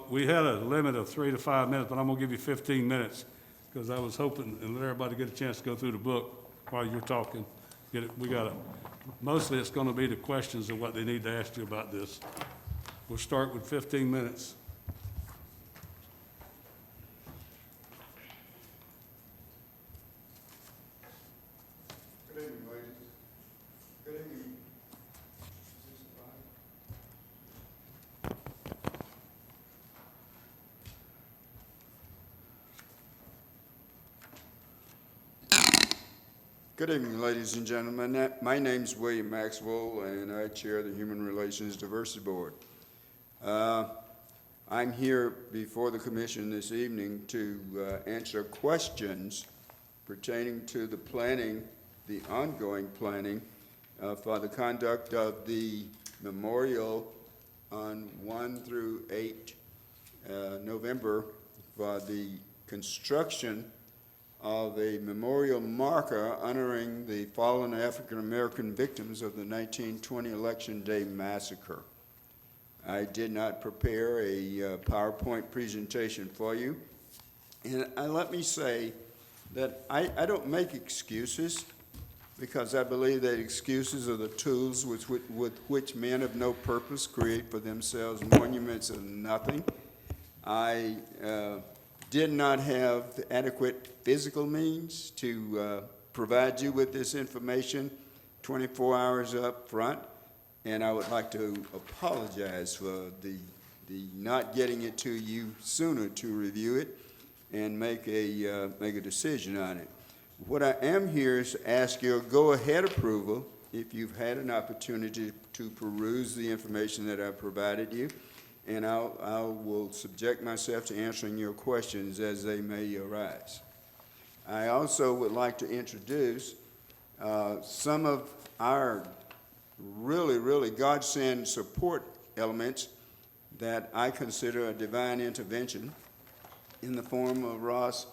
We had a limit of 3 to 5 minutes, but I'm gonna give you 15 minutes, because I was hoping and let everybody get a chance to go through the book while you're talking. Mostly it's gonna be the questions of what they need to ask you about this. We'll start with 15 minutes. Good evening, ladies. Good evening. Good evening, ladies and gentlemen. My name's William Maxwell, and I chair the Human Relations Diversity Board. I'm here before the commission this evening to answer questions pertaining to the planning, the ongoing planning for the conduct of the memorial on 1 through 8 November for the construction of a memorial marker honoring the fallen African-American victims of the 1920 Election Day Massacre. I did not prepare a PowerPoint presentation for you. And let me say that I don't make excuses, because I believe that excuses are the tools with which men of no purpose create for themselves monuments of nothing. I did not have the adequate physical means to provide you with this information 24 hours up front. And I would like to apologize for the not getting it to you sooner to review it and make a decision on it. What I am here is to ask your go-ahead approval if you've had an opportunity to peruse the information that I've provided you, and I will subject myself to answering your questions as they may arise. I also would like to introduce some of our really godsend support elements that I consider a divine intervention in the form of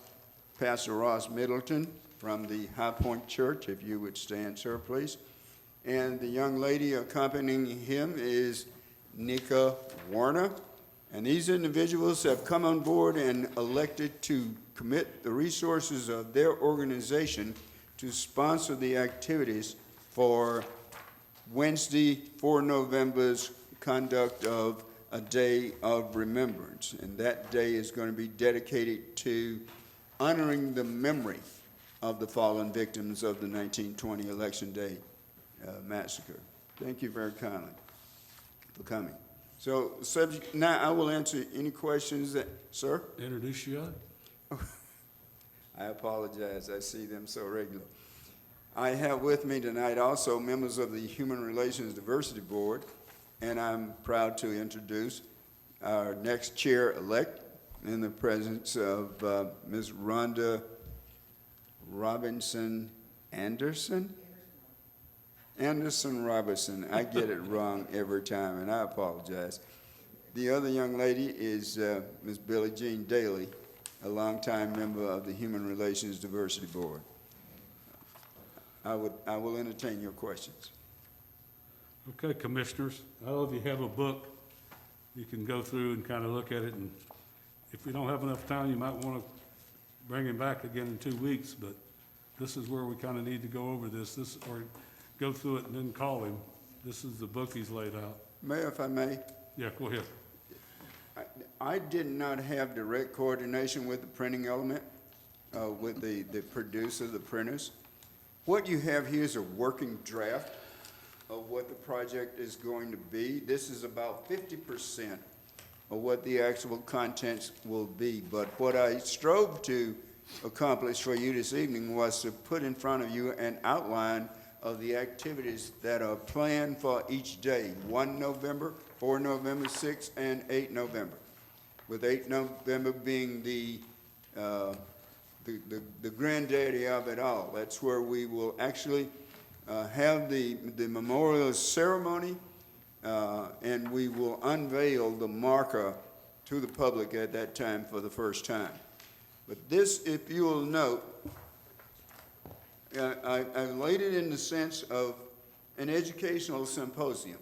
Pastor Ross Middleton from the High Point Church, if you would stand, sir, please. And the young lady accompanying him is Nika Warner. And these individuals have come on board and elected to commit the resources of their organization to sponsor the activities for Wednesday, 4 November's conduct of a day of remembrance. And that day is going to be dedicated to honoring the memory of the fallen victims of the 1920 Election Day massacre. Thank you very kindly for coming. So, subject, now I will answer any questions that, sir? Introduce you. I apologize, I see them so regular. I have with me tonight also members of the Human Relations Diversity Board, and I'm proud to introduce our next chair-elect in the presence of Ms. Rhonda Robinson Anderson? Anderson Robertson. I get it wrong every time, and I apologize. The other young lady is Ms. Billie Jean Daly, a longtime member of the Human Relations Diversity Board. I will entertain your questions. Okay, commissioners, I don't know if you have a book, you can go through and kind of look at it, and if we don't have enough time, you might want to bring him back again in 2 weeks, but this is where we kind of need to go over this, or go through it and then call him. This is the book he's laid out. Mayor, if I may, Yeah, go ahead. I did not have direct coordination with the printing element, with the producer, the printers. What you have here is a working draft of what the project is going to be. This is about 50% of what the actual contents will be. But what I strove to accomplish for you this evening was to put in front of you an outline of the activities that are planned for each day, 1 November, 4 November, 6, and 8 November. With 8 November being the granddaddy of it all. That's where we will actually have the memorial ceremony, and we will unveil the marker to the public at that time for the first time. But this, if you will note, I laid it in the sense of an educational symposium,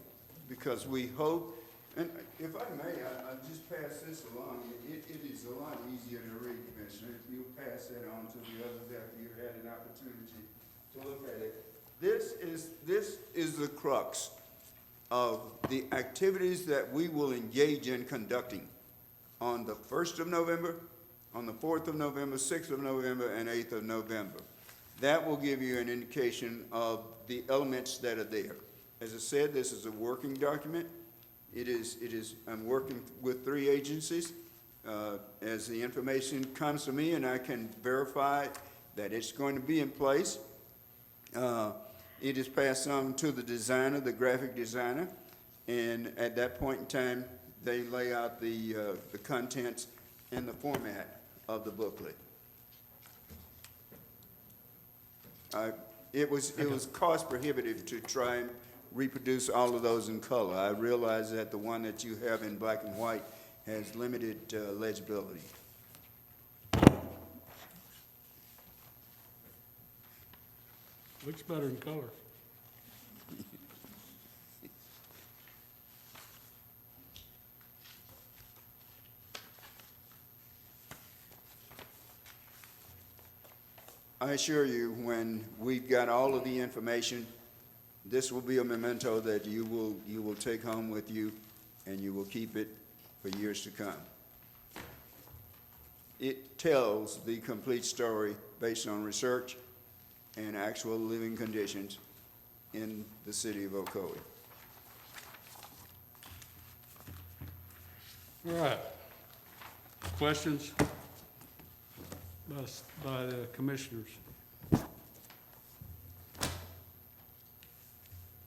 because we hope, and if I may, I'll just pass this along. It is a lot easier to read, Commissioner, if you pass that on to the others after you've had an opportunity to look at it. This is the crux of the activities that we will engage in conducting on the 1st of November, on the 4th of November, 6th of November, and 8th of November. That will give you an indication of the elements that are there. As I said, this is a working document. I'm working with 3 agencies. As the information comes to me and I can verify that it's going to be in place, it is passed on to the designer, the graphic designer, and at that point in time, they lay out the contents and the format of the booklet. It was cost prohibitive to try and reproduce all of those in color. I realize that the one that you have in black and white has limited legibility. Looks better in color. I assure you, when we've got all of the information, this will be a memento that you will take home with you, and you will keep it for years to come. It tells the complete story based on research and actual living conditions in the city of Ocoee. All right. Questions by the commissioners?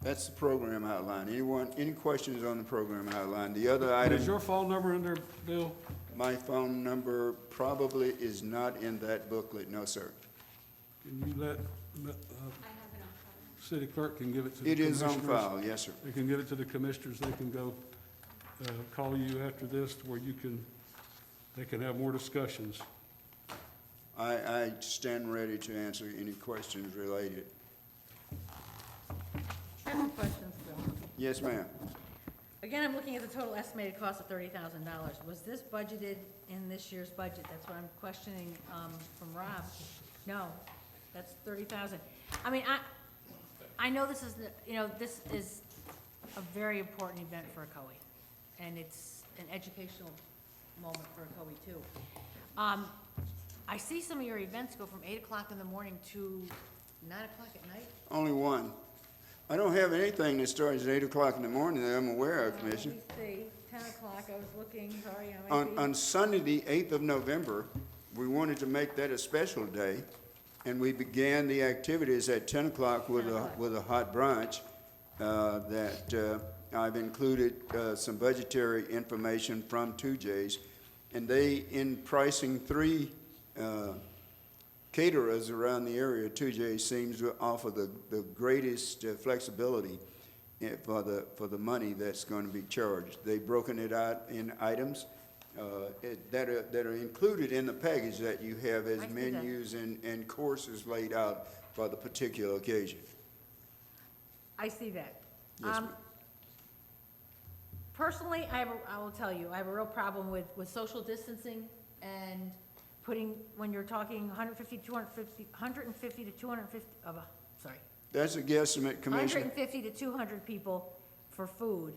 That's the program outline. Any questions on the program outline? The other Is item, your phone number in there, Bill? my phone number probably is not in that booklet, no, sir. Can you let, I have it on file. city clerk can give it to the It is commissioners? on file, yes, sir. They can give it to the commissioners, they can go, call you after this to where they can have more discussions. I stand ready to answer any questions related. I have some questions, Bill. Yes, ma'am. Again, I'm looking at the total estimated cost of $30,000. Was this budgeted in this year's budget? That's what I'm questioning, from Rob. No, that's 30,000. I mean, I know this is, this is a very important event for Ocoee, and it's an educational moment for Ocoee too. I see some of your events go from 8 o'clock in the morning to 9 o'clock at night. Only one. I don't have anything that starts at 8 o'clock in the morning that I'm aware of, Commissioner. Let me see, 10 o'clock, I was looking, sorry, I might be. On Sunday, the 8th of November, we wanted to make that a special day, and we began the activities at 10 o'clock with a hot brunch that I've included some budgetary information from 2J's, and they, in pricing 3 caterers around the area, 2J seems to offer the greatest flexibility for the money that's going to be charged. They've broken it out in items that are included in the package that you have as menus and courses laid out for the particular occasion. I see that. Yes, ma'am. Personally, I will tell you, I have a real problem with social distancing and putting, when you're talking 150 to 250, sorry. That's a guesstimate, Commissioner. 150 to 200 people for food.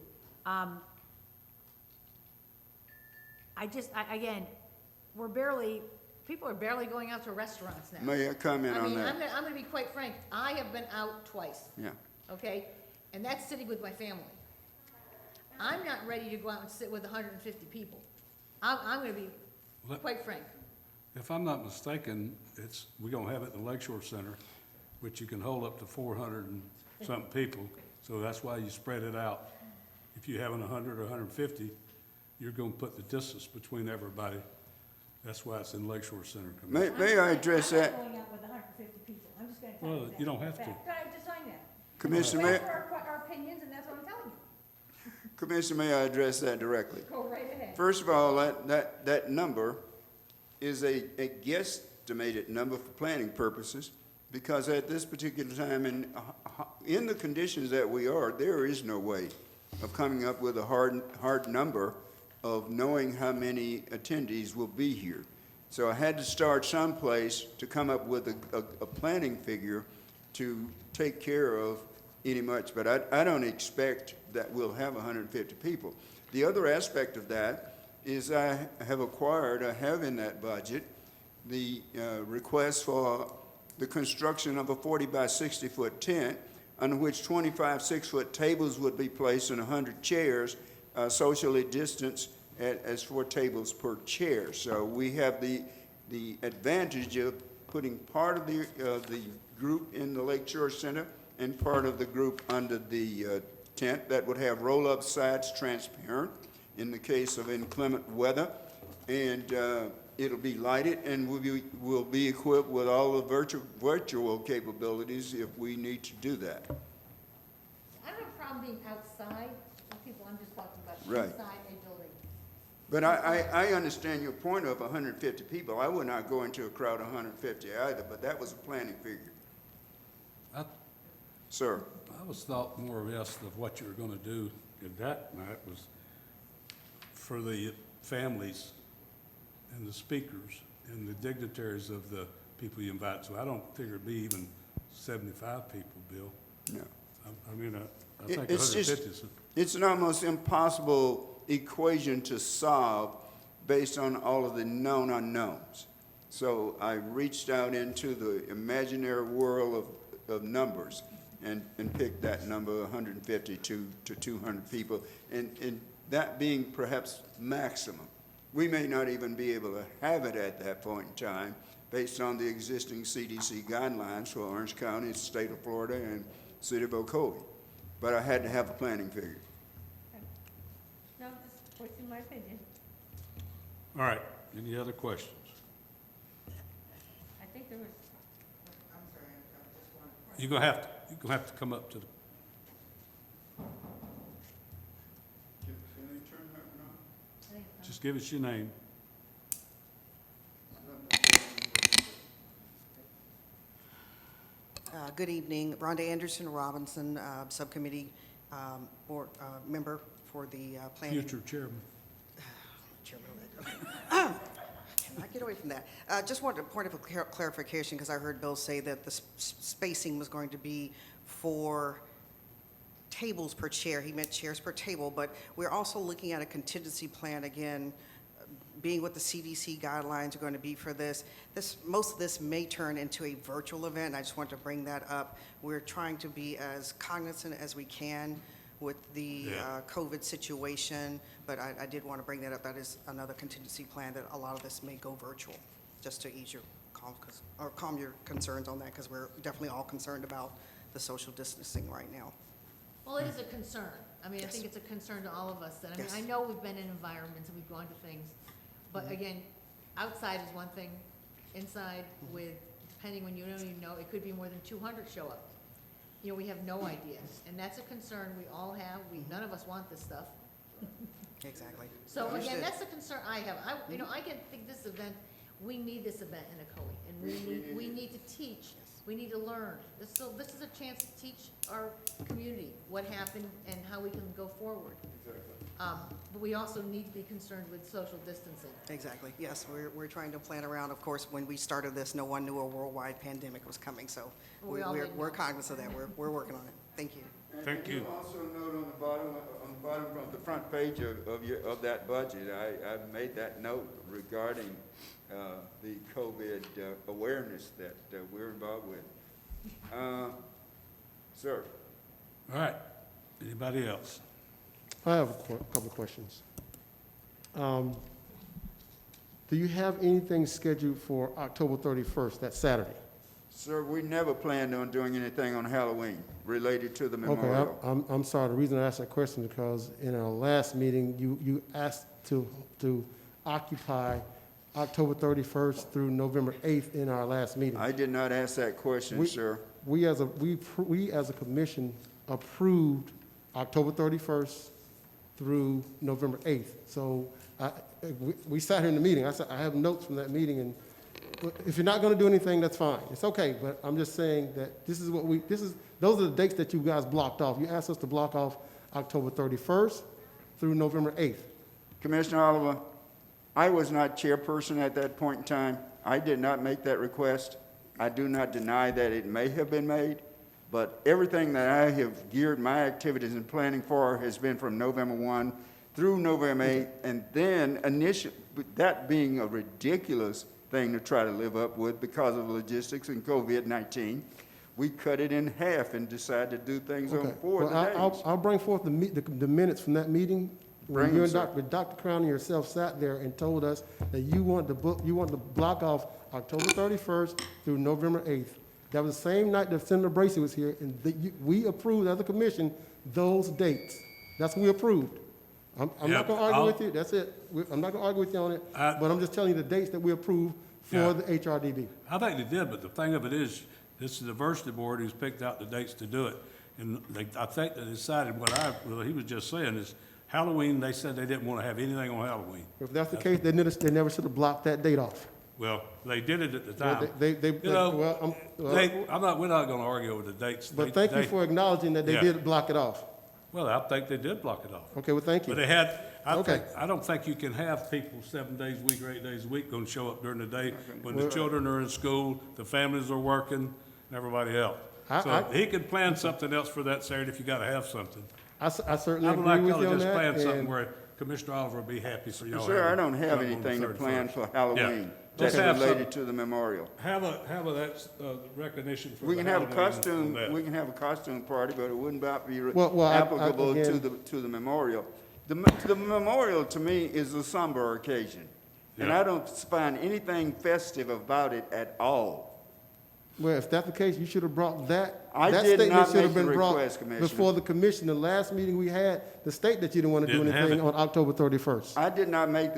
Again, people are barely going out to restaurants now. May I comment on that? I'm gonna be quite frank, I have been out twice. Yeah. Okay? And that's sitting with my family. I'm not ready to go out and sit with 150 people. I'm gonna be quite frank. If I'm not mistaken, we're gonna have it in the Lakeshore Center, which you can hold up to 400 and something people, so that's why you spread it out. If you have 100 or 150, you're gonna put the distance between everybody. That's why it's in Lakeshore Center. May I address I'm that? not going out with 150 people. I'm just gonna tell you Well, that. you don't have to. I just signed that. Commissioner, We may, asked for our opinions, and that's what I'm telling you. Commissioner, may I address that directly? Go right ahead. First of all, that number is a guesstimated number for planning purposes, because at this particular time, in the conditions that we are, there is no way of coming up with a hard number of knowing how many attendees will be here. So I had to start someplace to come up with a planning figure to take care of any much, but I don't expect that we'll have 150 people. The other aspect of that is I have in that budget the request for the construction of a 40 by 60 foot tent under which 25 6-foot tables would be placed and 100 chairs socially distanced as 4 tables per chair. So we have the advantage of putting part of the group in the Lake Church Center and part of the group under the tent that would have roll-up sides, transparent in the case of inclement weather, and it'll be lighted, and we'll be equipped with all the virtual capabilities if we need to do that. I don't have a problem being outside with people, I'm just talking about Right. inside a building. But I understand your point of 150 people. I would not go into a crowd of 150 either, but that was a planning figure. Sir? I was thought more or less of what you were gonna do that night was for the families and the speakers and the dignitaries of the people you invite. So I don't figure it'd be even 75 people, Bill. No. I mean, I think It's 150 is. It's an almost impossible equation to solve based on all of the known unknowns. So I reached out into the imaginary world of numbers and picked that number, 150 to 200 people. And that being perhaps maximum. We may not even be able to have it at that point in time based on the existing CDC guidelines for Orange County, the state of Florida, and city of Ocoee. But I had to have a planning figure. No, just voicing my opinion. All right, any other questions? I think there was, You're gonna have to come up to the, I think, just give us your name. Good evening. Rhonda Anderson Robinson, Subcommittee Board Member for the Planning. Future chairman. Chairman. Cannot get away from that. Just wanted a point of clarification, because I heard Bill say that the spacing was going to be for tables per chair. He meant chairs per table, but we're also looking at a contingency plan again, being what the CDC guidelines are going to be for this. Most of this may turn into a virtual event, and I just wanted to bring that up. We're trying to be as cognizant as we can with the COVID situation, but I did want to bring that up. That is another contingency plan, that a lot of this may go virtual, just to ease your calm your concerns on that, because we're definitely all concerned about the social distancing right now. well, it is a concern. I mean, I Yes. think it's a concern to all of us that, I mean, Yes. I know we've been in environments and we've gone to things, but again, outside is one thing, inside with, depending when you don't even know, it could be more than 200 show up. You know, we have no idea, and that's a concern we all have. None of us want this stuff. Exactly. So again, Understood. that's the concern I have. You know, I can think this event, we need this event in Ocoee, and we need to teach, we need to learn. So this is a chance to teach our community what happened and how we can go forward. But we also need to be concerned with social distancing. Exactly, yes, we're trying to plan around. Of course, when we started this, no one knew a worldwide pandemic was coming, so We all didn't we're know. cognizant of that. We're working on it. Thank you. Thank you. Also note on the bottom of the front page of that budget, I've made that note regarding the COVID awareness that we're involved with. Sir? All right, anybody else? I have a couple of questions. Do you have anything scheduled for October 31st, that Saturday? Sir, we never planned on doing anything on Halloween related to the Okay, memorial. I'm sorry. The reason I asked that question is because in our last meeting, you asked to occupy October 31st through November 8th in our last meeting. I did not ask that question, We- sir. We as a commission approved October 31st through November 8th. So we sat here in the meeting. I have notes from that meeting, and if you're not going to do anything, that's fine. It's okay, but I'm just saying that those are the dates that you guys blocked off. You asked us to block off October 31st through November 8th. Commissioner Oliver, I was not chairperson at that point in time. I did not make that request. I do not deny that it may have been made, but everything that I have geared my activities and planning for has been from November 1 through November 8, and then that being a ridiculous thing to try to live up with because of logistics and COVID-19, we cut it in half and decided to do things on Okay. 4 of the Well, days. I'll bring forth the minutes from that meeting. Bring When you them, and sir. Dr. Crown and yourself sat there and told us that you want to block off October 31st through November 8th. That was the same night that Senator Bracy was here, and we approved as a commission those dates. That's what we approved. I'm Yeah, not going to argue I'll- with you, that's it. I'm not going to argue with you on it, but I'm just telling you the dates that we approved Yeah. for the HRDB. I think they did, but the thing of it is, this is the diversity board who's picked out the dates to do it. And I think they decided he was just saying is Halloween, they said they didn't want to have anything on Halloween. If that's the case, they never should have blocked that date off. Well, they did it at the Well, time. You know, We're not gonna argue over the dates. but thank you for acknowledging that they Yeah. did block it off. Well, I think they did block it off. Okay, well, thank But you. they had, Okay. I don't think you can have people 7 days a week or 8 days a week gonna show up during the day when the Well- children are in school, the families are working, and everybody else. So he could plan something else for that Saturday if you gotta have something. I certainly I would agree like with y'all you to on just plan that, something and where Commissioner Oliver would be happy for y'all. Sir, I having don't have something on the anything to 31st. plan for Halloween Let's that's have related to the memorial. Have that recognition for We the can have a Halloween on costume, that. we can have a costume party, but it wouldn't about be Well, applicable again- to the memorial. The memorial to me is a somber occasion, and Yeah. I don't find anything festive about it at all. Well, if that's the case, you should have brought that. I that did statement not should have make the been brought request, Commissioner. Before the commission, the last meeting we had, the state that you didn't want to do Didn't have anything it. on October 31st. I did not make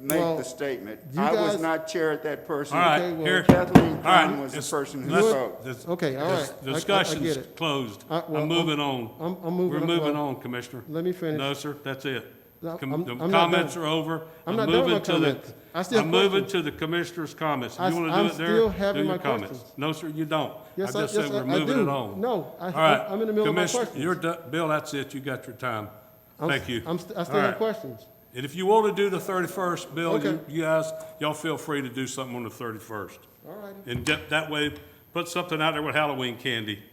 Well, the statement. you I was guys- not chair at that person. All right, Okay, well- here. Kathleen All right, Dunn was the it's- person who let's- spoke. this- Okay, all this right. I get Discussion's it. closed. Well, I'm moving on. I'm moving We're on. moving Well, on, Commissioner. Let me finish. No, sir, that's it. No, Com- I'm The not comments done. are over. I'm not done with my moving to the- comments. I still have I'm moving questions. to the commissioner's comments. I- You want to I'm do it there? still having Do your my comments. questions. No, sir, you don't. Yes, I just said we're moving do. it on. No, All right. I'm in the middle of my Commissioner, questions. you're done. Bill, that's it. You got your time. Thank you. I still All have right. questions. And if you want to do the 31st, Bill, Okay. you guys, y'all feel free to do something on the 31st. All righty. And that way, put something out there with Halloween candy,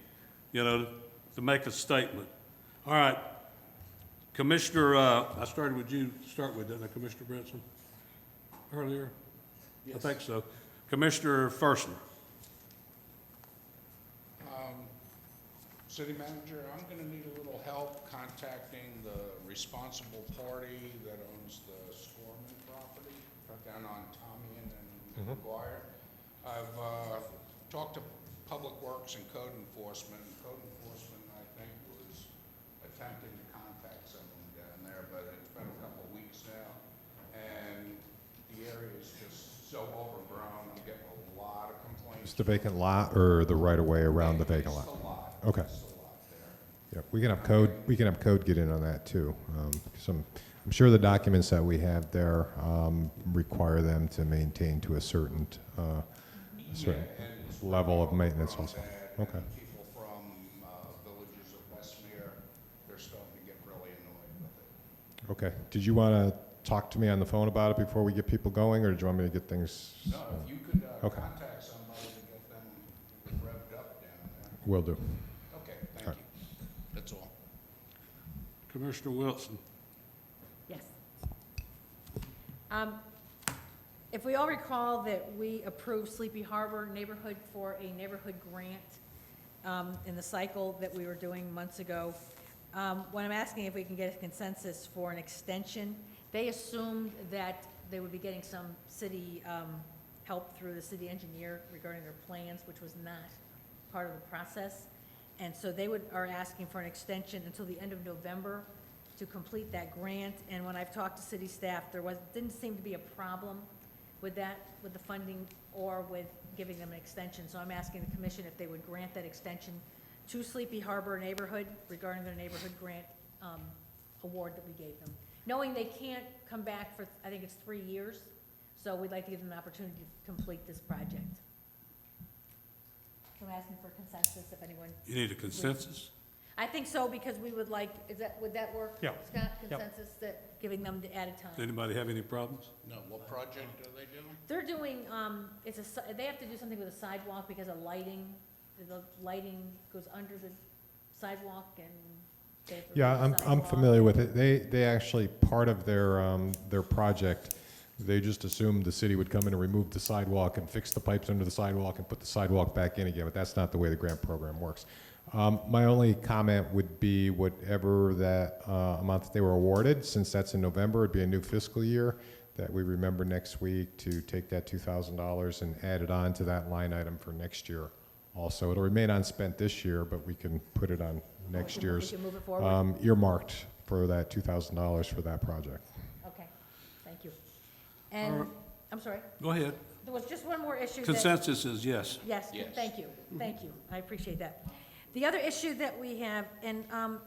you know, to make a statement. All right. Commissioner, I started with you, start with, didn't I, Commissioner Brinson? Earlier? I think so. Commissioner Fershner. City manager, I'm gonna need a little help contacting the responsible party that owns the Scorman property down on Tommy and McGuire. I've talked to Public Works and Code Enforcement. Code Enforcement, I think, was attempting to contact someone down there, but it's been a couple of weeks now, and the area is just so overgrown. I'm getting a lot of complaints. It's the vacant lot or the right-of-way around the vacant lot? It's a lot. Okay. It's a lot there. Yeah, we can have code get in on that too. I'm sure the documents that we have there require them to maintain to a certain level of maintenance also. Okay. People from villages of Westmere, they're starting to get really annoyed with it. Okay. Did you want to talk to me on the phone about it before we get people going, or did you want me to get things? No, if you could Okay. contact somebody to get them revved up down there. Will do. Okay, thank All right. you. That's all. Commissioner Wilson. Yes. If we all recall that we approved Sleepy Harbor neighborhood for a neighborhood grant in the cycle that we were doing months ago, when I'm asking if we can get a consensus for an extension, they assumed that they would be getting some city help through the city engineer regarding their plans, which was not part of the process. And so they are asking for an extension until the end of November to complete that grant. And when I've talked to city staff, didn't seem to be a problem with that, with the funding or with giving them an extension. So I'm asking the commission if they would grant that extension to Sleepy Harbor neighborhood regarding their neighborhood grant award that we gave them. Knowing they can't come back for, I think it's 3 years, so we'd like to give them an opportunity to complete this project. So I'm asking for consensus if anyone. You need a consensus? I think so, because we would like, would that work? Yeah. Scott, Yep. consensus that giving them the added time? Anybody have any problems? No, what project are they doing? They're doing, they have to do something with a sidewalk because of lighting. The lighting goes under the sidewalk and they have to Yeah, remove the I'm sidewalk. familiar with it. They actually, part of their project, they just assumed the city would come in and remove the sidewalk and fix the pipes under the sidewalk and put the sidewalk back in again, but that's not the way the grant program works. My only comment would be whatever that amount that they were awarded, since that's in November, it'd be a new fiscal year, that we remember next week to take that $2,000 and add it on to that line item for next year. Also, it'll remain unspent this year, but we can put it on next year's, We can move it forward? earmarked for that $2,000 for that project. Okay, thank you. And, I'm sorry, Go ahead. there was just one more issue that. Consensus is yes. Yes, Yes. thank you, I appreciate that. The other issue that we have, and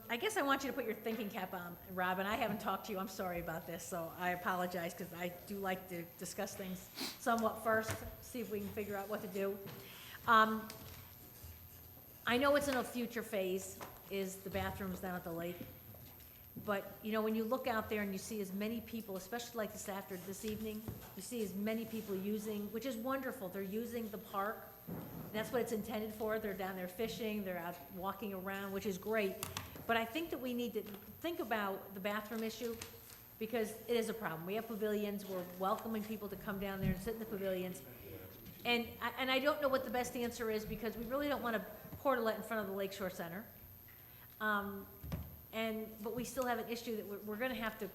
I guess I want you to put your thinking cap on, Robin, I haven't talked to you, I'm sorry about this, so I apologize, because I do like to discuss things somewhat first, see if we can figure out what to do. I know it's in a future phase, is the bathrooms down at the lake, but, you know, when you look out there and you see as many people, especially like this evening, you see as many people using, which is wonderful, they're using the park. That's what it's intended for. They're down there fishing, they're out walking around, which is great. But I think that we need to think about the bathroom issue, because it is a problem. We have pavilions, we're welcoming people to come down there and sit in the pavilions. And I don't know what the best answer is, because we really don't want a portalet in front of the Lakeshore Center. but we still have an issue that we're gonna have to,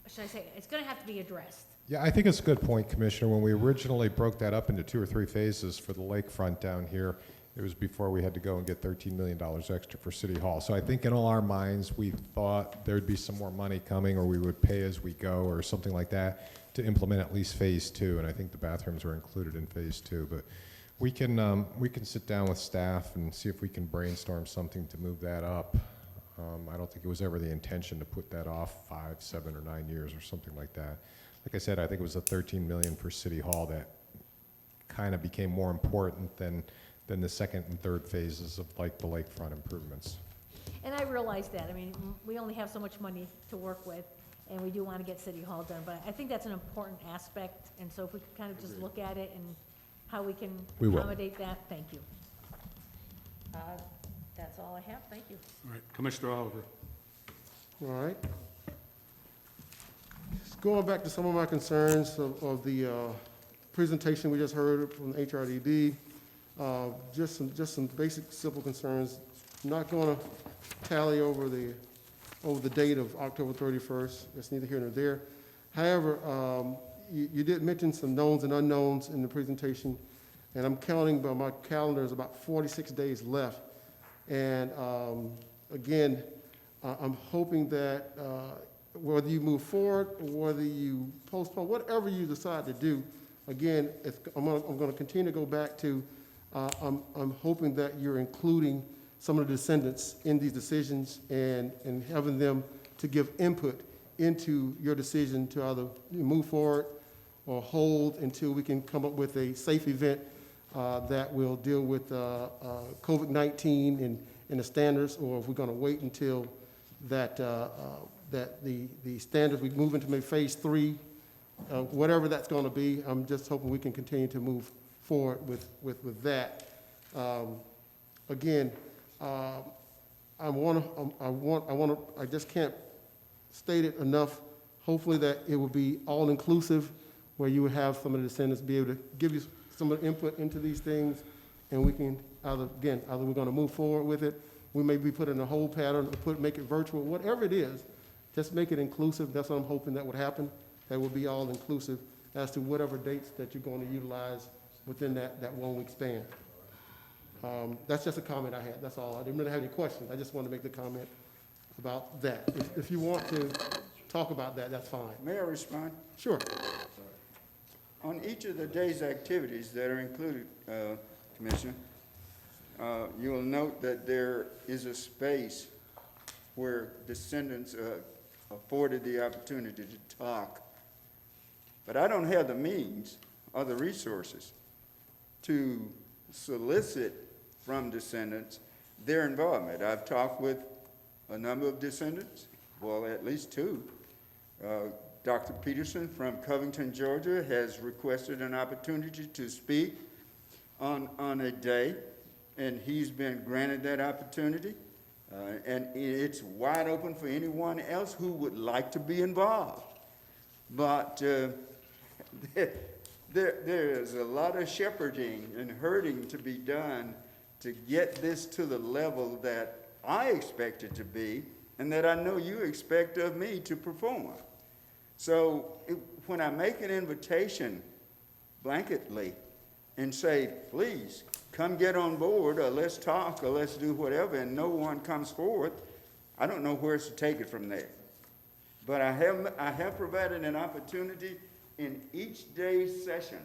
should I say, it's gonna have to be addressed. Yeah, I think it's a good point, Commissioner. When we originally broke that up into 2 or 3 phases for the lakefront down here, it was before we had to go and get $13 million extra for City Hall. So I think in all our minds, we thought there'd be some more money coming, or we would pay as we go, or something like that, to implement at least phase 2. And I think the bathrooms were included in phase 2. But we can sit down with staff and see if we can brainstorm something to move that up. I don't think it was ever the intention to put that off 5, 7, or 9 years or something like that. Like I said, I think it was the $13 million for City Hall that kind of became more important than the second and third phases of like the lakefront improvements. And I realize that, I mean, we only have so much money to work with, and we do want to get City Hall done, but I think that's an important aspect, and so if we could kind of just look at it and how we can We will. accommodate that, thank you. That's all I have, thank you. All right, Commissioner Oliver. All right. Going back to some of my concerns of the presentation we just heard from the HRDD, just some basic, simple concerns. Not going to tally over the date of October 31st. That's neither here nor there. However, you did mention some knowns and unknowns in the presentation, and I'm counting by my calendar is about 46 days left. And again, I'm hoping that whether you move forward or whether you postpone, whatever you decide to do, again, I'm going to continue to go back to, I'm hoping that you're including some of the descendants in these decisions and having them to give input into your decision to either move forward or hold until we can come up with a safe event that will deal with COVID-19 and the standards, or if we're going to wait until that the standards, we move into maybe phase 3, whatever that's going to be. I'm just hoping we can continue to move forward with that. Again, I just can't state it enough. Hopefully that it will be all-inclusive, where you would have some of the descendants be able to give you some of the input into these things, and we can either we're going to move forward with it. We may be putting a hold pattern, or make it virtual, whatever it is. Just make it inclusive. That's what I'm hoping that would happen. That will be all inclusive as to whatever dates that you're going to utilize within that 1 week span. That's just a comment I had. That's all. I didn't really have any questions. I just wanted to make the comment about that. If you want to talk about that, that's fine. May I respond? Sure. On each of the day's activities that are included, Commissioner, you will note that there is a space where descendants afforded the opportunity to talk. But I don't have the means or the resources to solicit from descendants their involvement. I've talked with a number of descendants, well, at least 2. Dr. Peterson from Covington, Georgia, has requested an opportunity to speak on a day, and he's been granted that opportunity. And it's wide open for anyone else who would like to be involved. But there's a lot of shepherding and herding to be done to get this to the level that I expect it to be, and that I know you expect of me to perform. So when I make an invitation blanketly and say, please, come get on board, or let's talk, or let's do whatever, and no one comes forward, I don't know where to take it from there. But I have provided an opportunity in each day's session.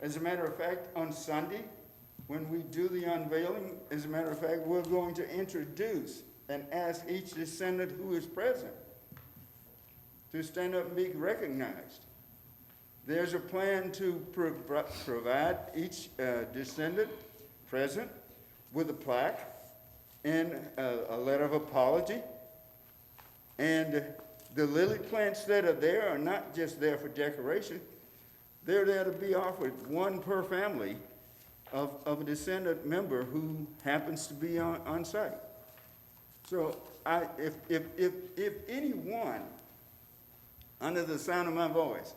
As a matter of fact, on Sunday, when we do the unveiling, as a matter of fact, we're going to introduce and ask each descendant who is present to stand up and be recognized. There's a plan to provide each descendant present with a plaque and a letter of apology. And the lily plants that are there are not just there for decoration. They're there to be offered, one per family of a descendant member who happens to be on site. So if anyone under the sound of my voice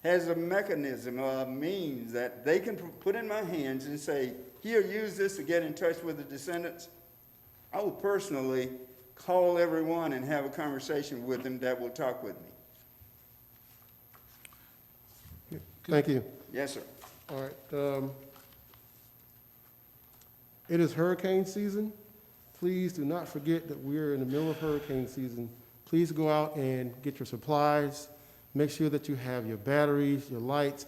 has a mechanism or a means that they can put in my hands and say, here, use this to get in touch with the descendants, I will personally call everyone and have a conversation with them that will talk with me. Thank you. Yes, sir. All right. It is hurricane season. Please do not forget that we are in the middle of hurricane season. Please go out and get your supplies. Make sure that you have your batteries, your lights.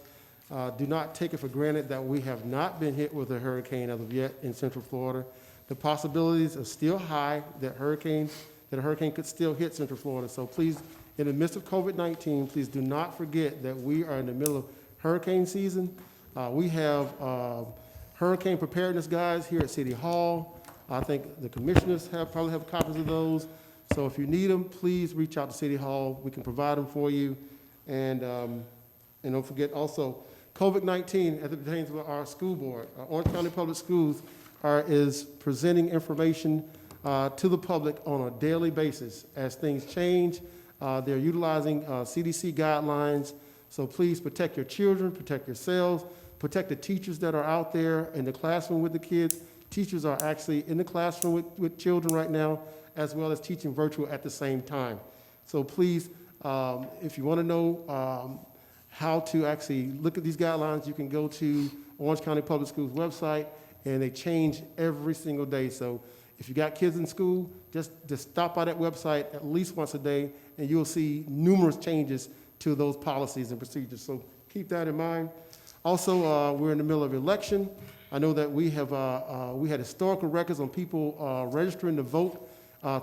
Do not take it for granted that we have not been hit with a hurricane as of yet in Central Florida. The possibilities are still high that a hurricane could still hit Central Florida. So please, in the midst of COVID-19, please do not forget that we are in the middle of hurricane season. We have hurricane preparedness guides here at City Hall. I think the commissioners probably have copies of those. So if you need them, please reach out to City Hall. We can provide them for you. And don't forget also, COVID-19, as it pertains to our school board, Orange County Public Schools is presenting information to the public on a daily basis. As things change, they're utilizing CDC guidelines. So please protect your children, protect yourselves, protect the teachers that are out there in the classroom with the kids. Teachers are actually in the classroom with children right now, as well as teaching virtual at the same time. So please, if you want to know how to actually look at these guidelines, you can go to Orange County Public Schools website, and they change every single day. So if you got kids in school, just stop by that website at least once a day, and you'll see numerous changes to those policies and procedures. So keep that in mind. Also, we're in the middle of election. I know that we had historical records on people registering to vote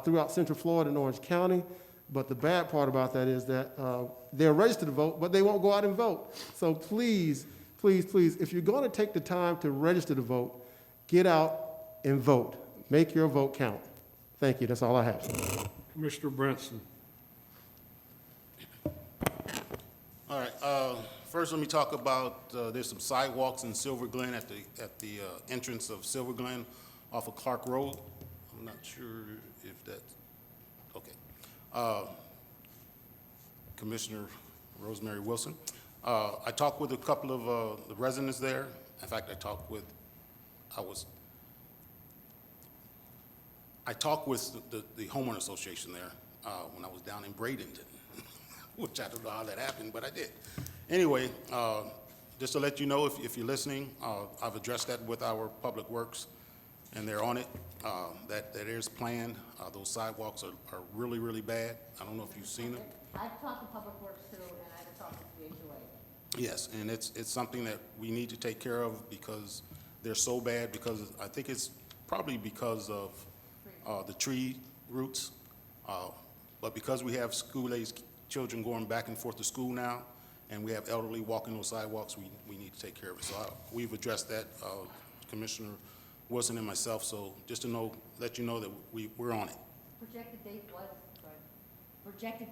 throughout Central Florida and Orange County. But the bad part about that is that they're registered to vote, but they won't go out and vote. So please, please, please, if you're going to take the time to register to vote, get out and vote. Make your vote count. Thank you. That's all I have. Commissioner Brinson. All right, first let me talk about, there's some sidewalks in Silver Glen at the entrance of Silver Glen off of Clark Road. I'm not sure if that's, okay. Commissioner Rosemary Wilson. I talked with a couple of the residents there. In fact, I talked with the homeowner association there when I was down in Bradenton, which I don't know how that happened, but I did. Anyway, just to let you know, if you're listening, I've addressed that with our Public Works, and they're on it. That is planned. Those sidewalks are really, really bad. I don't know if you've seen them. I've talked to Public Works too, and I've talked to the HOA. Yes, and it's something that we need to take care of because they're so bad, because I think it's probably because of the tree roots. But because we have school-aged children going back and forth to school now, and we have elderly walking those sidewalks, we need to take care of it. So we've addressed that, Commissioner Wilson and myself, so just to let you know that we're on it. Projected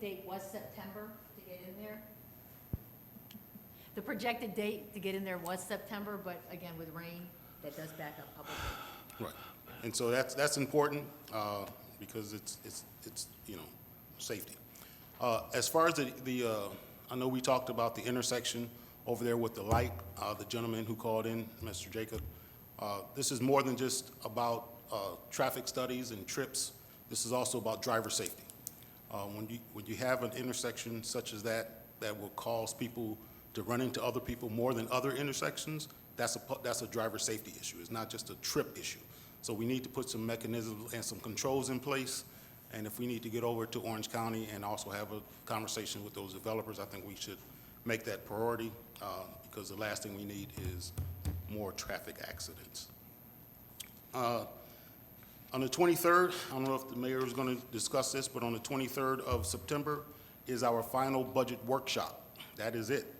date was September to get in there. The projected date to get in there was September, but again, with rain, that does back up Public Works. Right, and so that's important because it's safety. As far as I know we talked about the intersection over there with the light, the gentleman who called in, Mr. Jacob. This is more than just about traffic studies and trips. This is also about driver safety. When you have an intersection such as that will cause people to run into other people more than other intersections, that's a driver safety issue. It's not just a trip issue. So we need to put some mechanisms and some controls in place. And if we need to get over to Orange County and also have a conversation with those developers, I think we should make that priority because the last thing we need is more traffic accidents. On the 23rd, I don't know if the mayor is going to discuss this, but on the 23rd of September is our final budget workshop. That is it.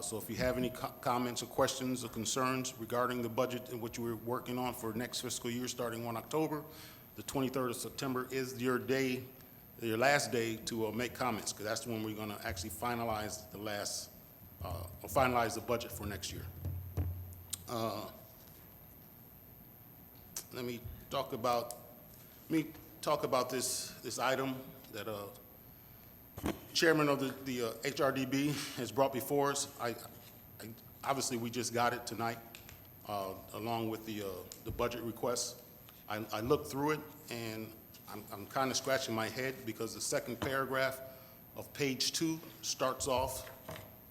So if you have any comments or questions or concerns regarding the budget and what you're working on for next fiscal year starting on October, the 23rd of September is your last day to make comments, because that's when we're going to actually finalize finalize the budget for next year. Let me talk about this item that Chairman of the HRDB has brought before us. Obviously, we just got it tonight, along with the budget requests. I looked through it, and I'm kind of scratching my head because the second paragraph of page 2 starts off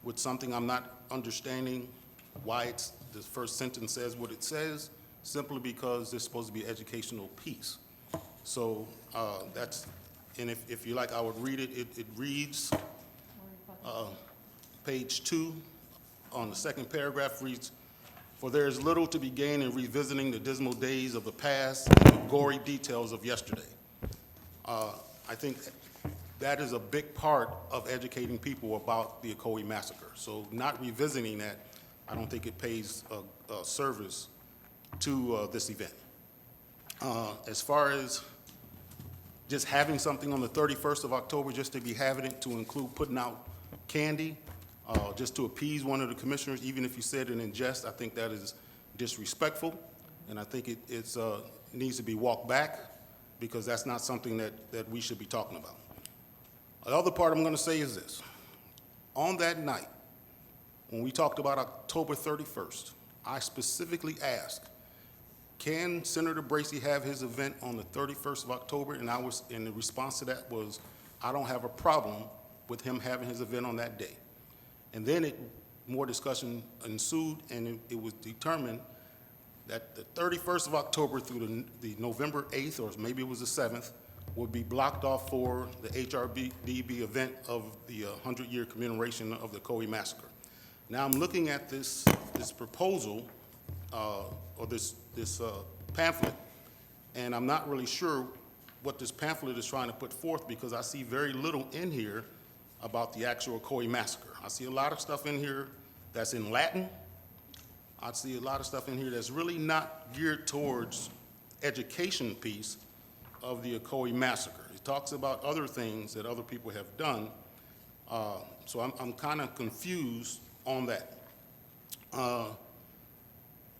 with something I'm not understanding why the first sentence says what it says, simply because there's supposed to be educational piece. So and if you like, I would read it. It reads, page 2 on the second paragraph reads, "For there is little to be gained in revisiting the dismal days of the past and the gory details of yesterday." I think that is a big part of educating people about the Ocoee massacre. So not revisiting that, I don't think it pays a service to this event. As far as just having something on the 31st of October, just to be having it, to include putting out candy, just to appease one of the commissioners, even if you said it in jest, I think that is disrespectful, and I think it needs to be walked back, because that's not something that we should be talking about. The other part I'm going to say is this. On that night, when we talked about October 31st, I specifically asked, can Senator Bracy have his event on the 31st of October? And the response to that was, I don't have a problem with him having his event on that day. And then more discussion ensued, and it was determined that the 31st of October through the November 8th, or maybe it was the 7th, would be blocked off for the HRDB event of the 100-year commemoration of the Ocoee massacre. Now I'm looking at this proposal, or this pamphlet, and I'm not really sure what this pamphlet is trying to put forth, because I see very little in here about the actual Ocoee massacre. I see a lot of stuff in here that's in Latin. I see a lot of stuff in here that's really not geared towards education piece of the Ocoee massacre. It talks about other things that other people have done, so I'm kind of confused on that.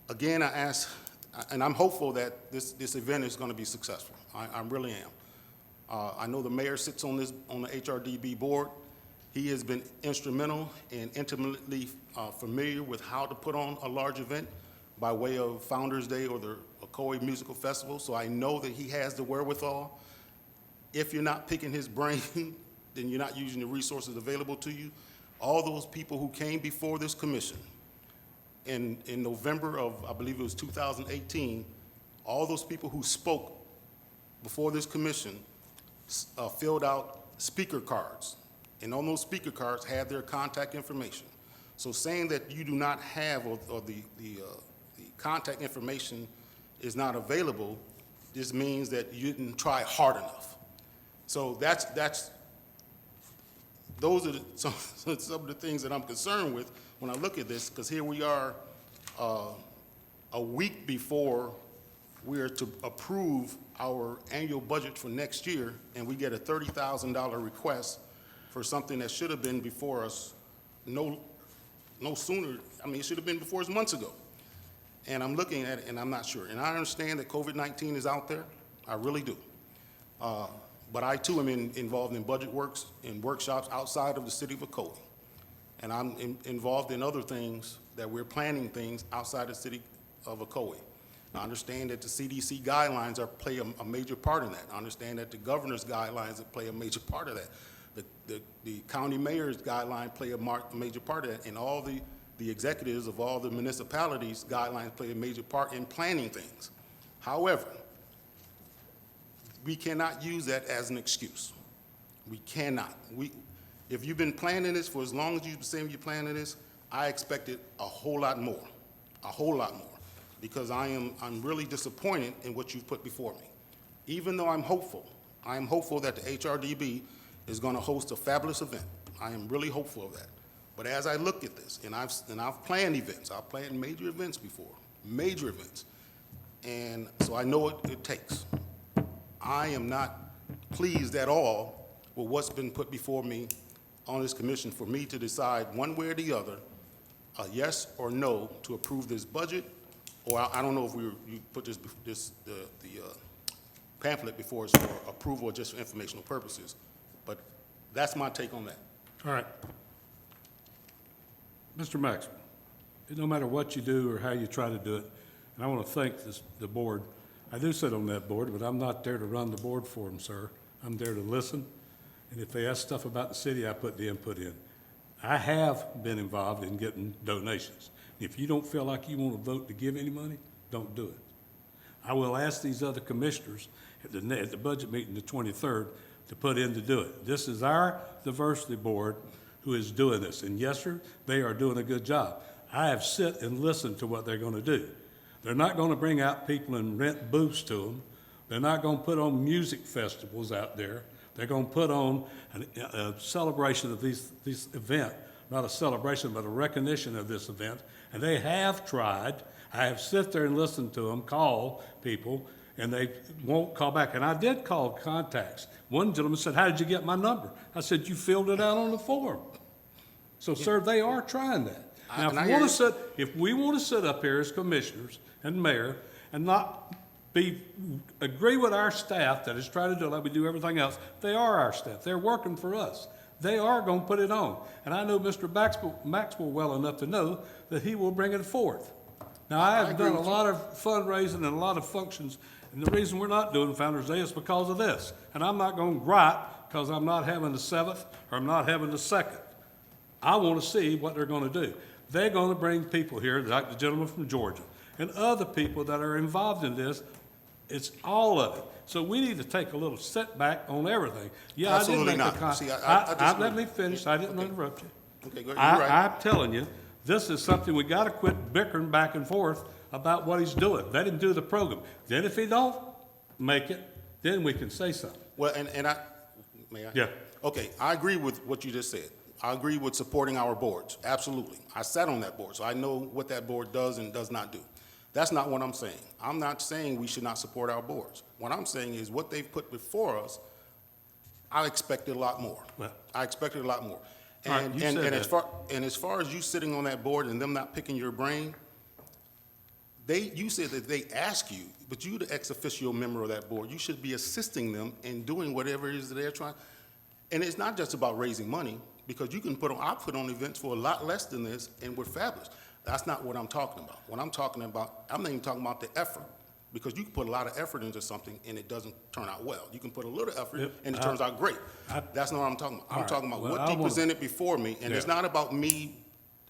Again, I ask, and I'm hopeful that this event is going to be successful. I really am. I know the mayor sits on the HRDB board. He has been instrumental and intimately familiar with how to put on a large event by way of Founders Day or the Ocoee Musical Festival, so I know that he has the wherewithal. If you're not picking his brain, then you're not using the resources available to you. All those people who came before this commission in November of, I believe it was 2018, all those people who spoke before this commission filled out speaker cards, and on those speaker cards had their contact information. So saying that you do not have, or the contact information is not available, just means that you didn't try hard enough. So those are some of the things that I'm concerned with when I look at this, because here we are a week before we are to approve our annual budget for next year, and we get a $30,000 request for something that should have been before us no sooner. I mean, it should have been before us months ago. And I'm looking at it, and I'm not sure. And I understand that COVID-19 is out there. I really do. But I, too, am involved in budget works and workshops outside of the city of Ocoee. And I'm involved in other things that we're planning things outside the city of Ocoee. I understand that the CDC guidelines play a major part in that. I understand that the governor's guidelines play a major part of that. The county mayor's guidelines play a major part of that, and all the executives of all the municipalities' guidelines play a major part in planning things. However, we cannot use that as an excuse. We cannot. If you've been planning this for as long as you've been saying you're planning this, I expected a whole lot more, because I'm really disappointed in what you've put before me. Even though I'm hopeful that the HRDB is going to host a fabulous event. I am really hopeful of that. But as I look at this, and I've planned events, I've planned major events before, major events, and so I know what it takes. I am not pleased at all with what's been put before me on this commission for me to decide one way or the other, a yes or no to approve this budget, or I don't know if you put the pamphlet before us for approval or just for informational purposes, but that's my take on that. All right. Mr. Maxwell, no matter what you do or how you try to do it, and I want to thank the board, I do sit on that board, but I'm not there to run the board for them, sir. I'm there to listen, and if they ask stuff about the city, I put the input in. I have been involved in getting donations. If you don't feel like you want to vote to give any money, don't do it. I will ask these other commissioners at the budget meeting the 23rd to put in to do it. This is our diversity board who is doing this, and yes, sir, they are doing a good job. I have sit and listened to what they're going to do. They're not going to bring out people and rent booths to them. They're not going to put on music festivals out there. They're going to put on a celebration of this event, not a celebration, but a recognition of this event. And they have tried. I have sit there and listened to them call people, and they won't call back. And I did call contacts. One gentleman said, "How did you get my number?" I said, "You filled it out on the form." So, sir, they are trying that. Now, if we want to sit up here as commissioners and mayor and not agree with our staff that is trying to do it like we do everything else, they are our staff. They're working for us. They are going to put it on. And I know Mr. Maxwell well enough to know that he will bring it forth. Now, I have done a lot of fundraising and a lot of functions, and the reason we're not doing Founder's Day is because of this. And I'm not going to gripe because I'm not having the 7th or I'm not having the 2nd. I want to see what they're going to do. They're going to bring people here, like the gentleman from Georgia, and other people that are involved in this. It's all of it. So we need to take a little setback on everything. Yeah, Absolutely I did make not. the See, I disagree. let me finish. I didn't interrupt you. Okay, go ahead. You're right. I'm telling you, this is something we got to quit bickering back and forth about what he's doing. Let him do the program. Then if he don't make it, then we can say something. Well, and I, may I? Yeah. Okay, I agree with what you just said. I agree with supporting our boards, absolutely. I sat on that board, so I know what that board does and does not do. That's not what I'm saying. I'm not saying we should not support our boards. What I'm saying is what they've put before us, I expected a lot more. Well, I expected a lot more. All right, And, you and, said and, that. as far as you sitting on that board and them not picking your brain, you said that they ask you, but you the ex officio member of that board, you should be assisting them in doing whatever it is that they're trying. And it's not just about raising money, because you can I put on events for a lot less than this, and we're fabulous. That's not what I'm talking about. What I'm talking about, I'm not even talking about the effort, because you can put a lot of effort into something and it doesn't turn out well. You can put a little effort and it turns out great. That's not what I'm talking about. I'm talking about what they presented before me, and it's not about me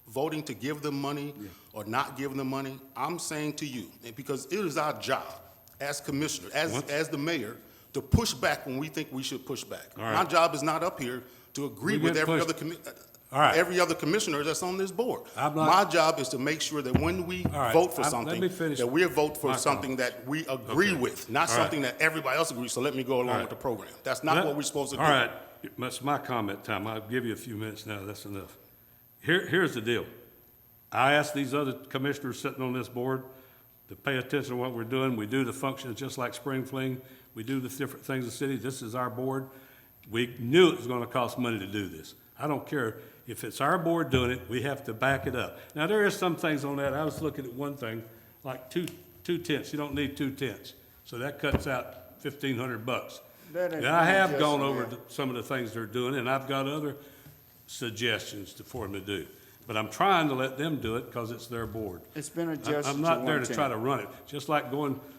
voting to give them money or not give them money. I'm saying to you, because it is our job as commissioner, as the mayor, to push back when we think we should push back. Right. My job is not up here to agree with every other commissioner that's on this board. My job is to make sure that when we vote for something, that we vote for something that we agree with, not something that everybody else agrees, so let me go along with the program. That's not what we're supposed to do. All right, that's my comment time. I'll give you a few minutes now, that's enough. Here's the deal. I asked these other commissioners sitting on this board to pay attention to what we're doing. We do the functions just like Spring Fling. We do the different things in the city. This is our board. We knew it was going to cost money to do this. I don't care if it's our board doing it, we have to back it up. Now, there is some things on that. I was looking at one thing, like two tents. You don't need 2 tents. So that cuts out $1,500. Now, I have gone over some of the things they're doing, and I've got other suggestions for them to do. But I'm trying to let them do it because it's their board. It's been adjusted. I'm not there to try to run it. Just like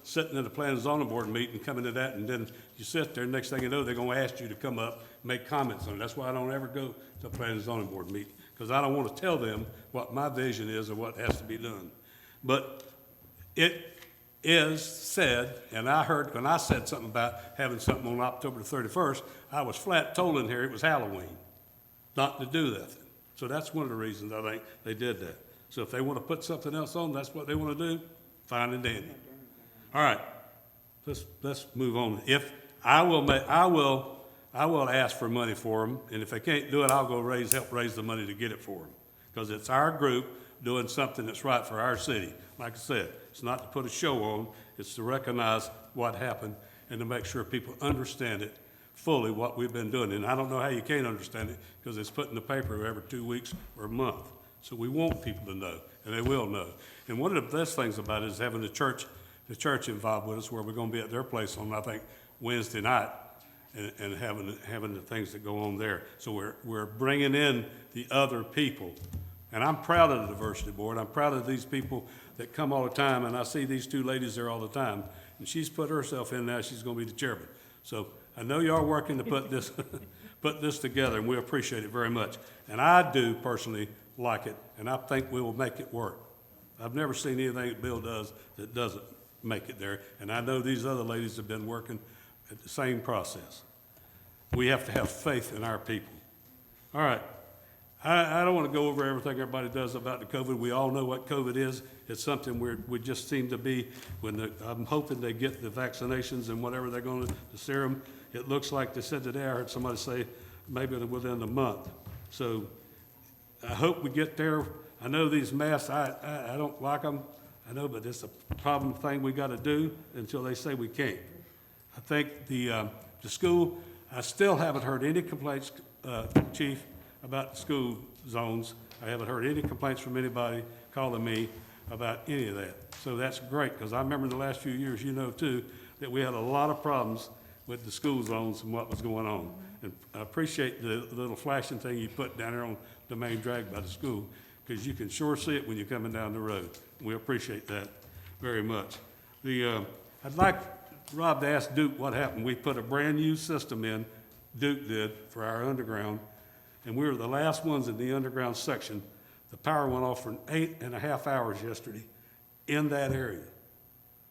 sitting at a planning and zoning board meeting, coming to that, and then you sit there, next thing you know, they're gonna ask you to come up, make comments on it. That's why I don't ever go to a planning and zoning board meeting, because I don't want to tell them what my vision is or what has to be done. But it is said, and I heard when I said something about having something on October the 31st, I was flat told in here it was Halloween, not to do that. So that's one of the reasons I think they did that. So if they want to put something else on, that's what they want to do, fine and dandy. All right, let's move on. If I will ask for money for them, and if they can't do it, I'll go help raise the money to get it for them, because it's our group doing something that's right for our city. Like I said, it's not to put a show on, it's to recognize what happened and to make sure people understand it fully, what we've been doing. And I don't know how you can't understand it, because it's put in the paper every 2 weeks or a month. So we want people to know, and they will know. And one of the best things about it is having the church involved with us, where we're gonna be at their place on, I think, Wednesday night, and having the things that go on there. So we're bringing in the other people. And I'm proud of the diversity board. I'm proud of these people that come all the time, and I see these 2 ladies there all the time. and she's put herself in now, she's gonna be the chairman. So I know y'all are working to put this, put this together, and we appreciate it very much. And I do personally like it, and I think we will make it work. I've never seen anything that Bill does that doesn't make it there, and I know these other ladies have been working at the same process. We have to have faith in our people. All right. I don't want to go over everything everybody does about the COVID. We all know what COVID is. It's something we just seem to be, I'm hoping they get the vaccinations and whatever they're going to, the serum. It looks like they said today, I heard somebody say maybe within a month. So I hope we get there. I know these masks, I don't like them. I know, but it's a problem thing we got to do until they say we can't. I think the school, I still haven't heard any complaints, Chief, about the school zones. I haven't heard any complaints from anybody calling me about any of that. So that's great, because I remember in the last few years, you know too, that we had a lot of problems with the school zones and what was going on. And I appreciate the little flashing thing you put down there on the main drag by the school, because you can sure see it when you're coming down the road. We appreciate that very much. I'd like Rob to ask Duke what happened. We put a brand-new system in, Duke did, for our underground, and we were the last ones in the underground section. The power went off for 8.5 hours yesterday in that area.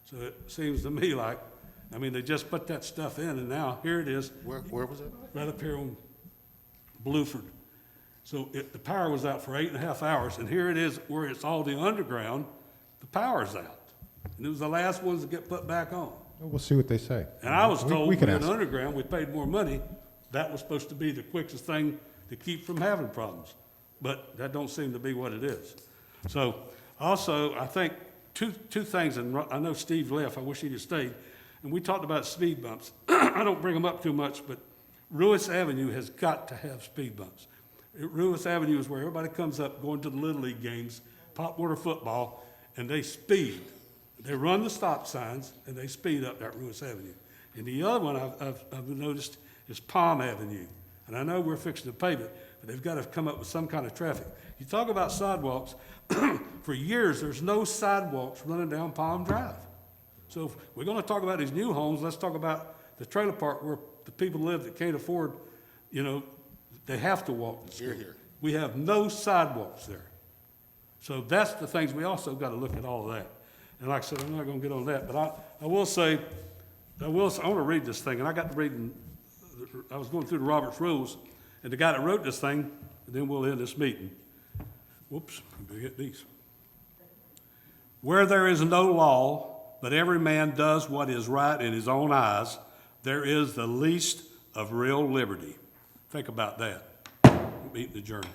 So it seems to me like, I mean, they just put that stuff in, and now here it is. Where was it? Right up here on Bluford. So the power was out for 8.5 hours, and here it is where it's all the underground, the power's out. And it was the last ones to get put back on. We'll see what they say. And I was told we can in ask. underground, we paid more money. That was supposed to be the quickest thing to keep from having problems. But that don't seem to be what it is. So also, I think two things, and I know Steve left, I wish he'd have stayed, and we talked about speed bumps. I don't bring them up too much, but Ruis Avenue has got to have speed bumps. Ruis Avenue is where everybody comes up going to the Little League games, pop water football, and they speed. They run the stop signs, and they speed up that Ruis Avenue. And the other one I've noticed is Palm Avenue. And I know we're fixing to pave it, but they've got to come up with some kind of traffic. You talk about sidewalks, for years, there's no sidewalks running down Palm Drive. So if we're going to talk about these new homes, let's talk about the trailer park where the people live that can't afford, you know, they have to walk to school. Here. We have no sidewalks there. So that's the things, we also got to look at all of that. And like I said, I'm not going to get on that, but I will say, I want to read this thing, and I got to reading, I was going through the Robert's Rules, and the guy that wrote this thing, and then we'll end this meeting. Whoops, I better get these. Where there is no law, but every man does what is right in his own eyes, there is the least of real liberty. Think about that. Meeting adjourned.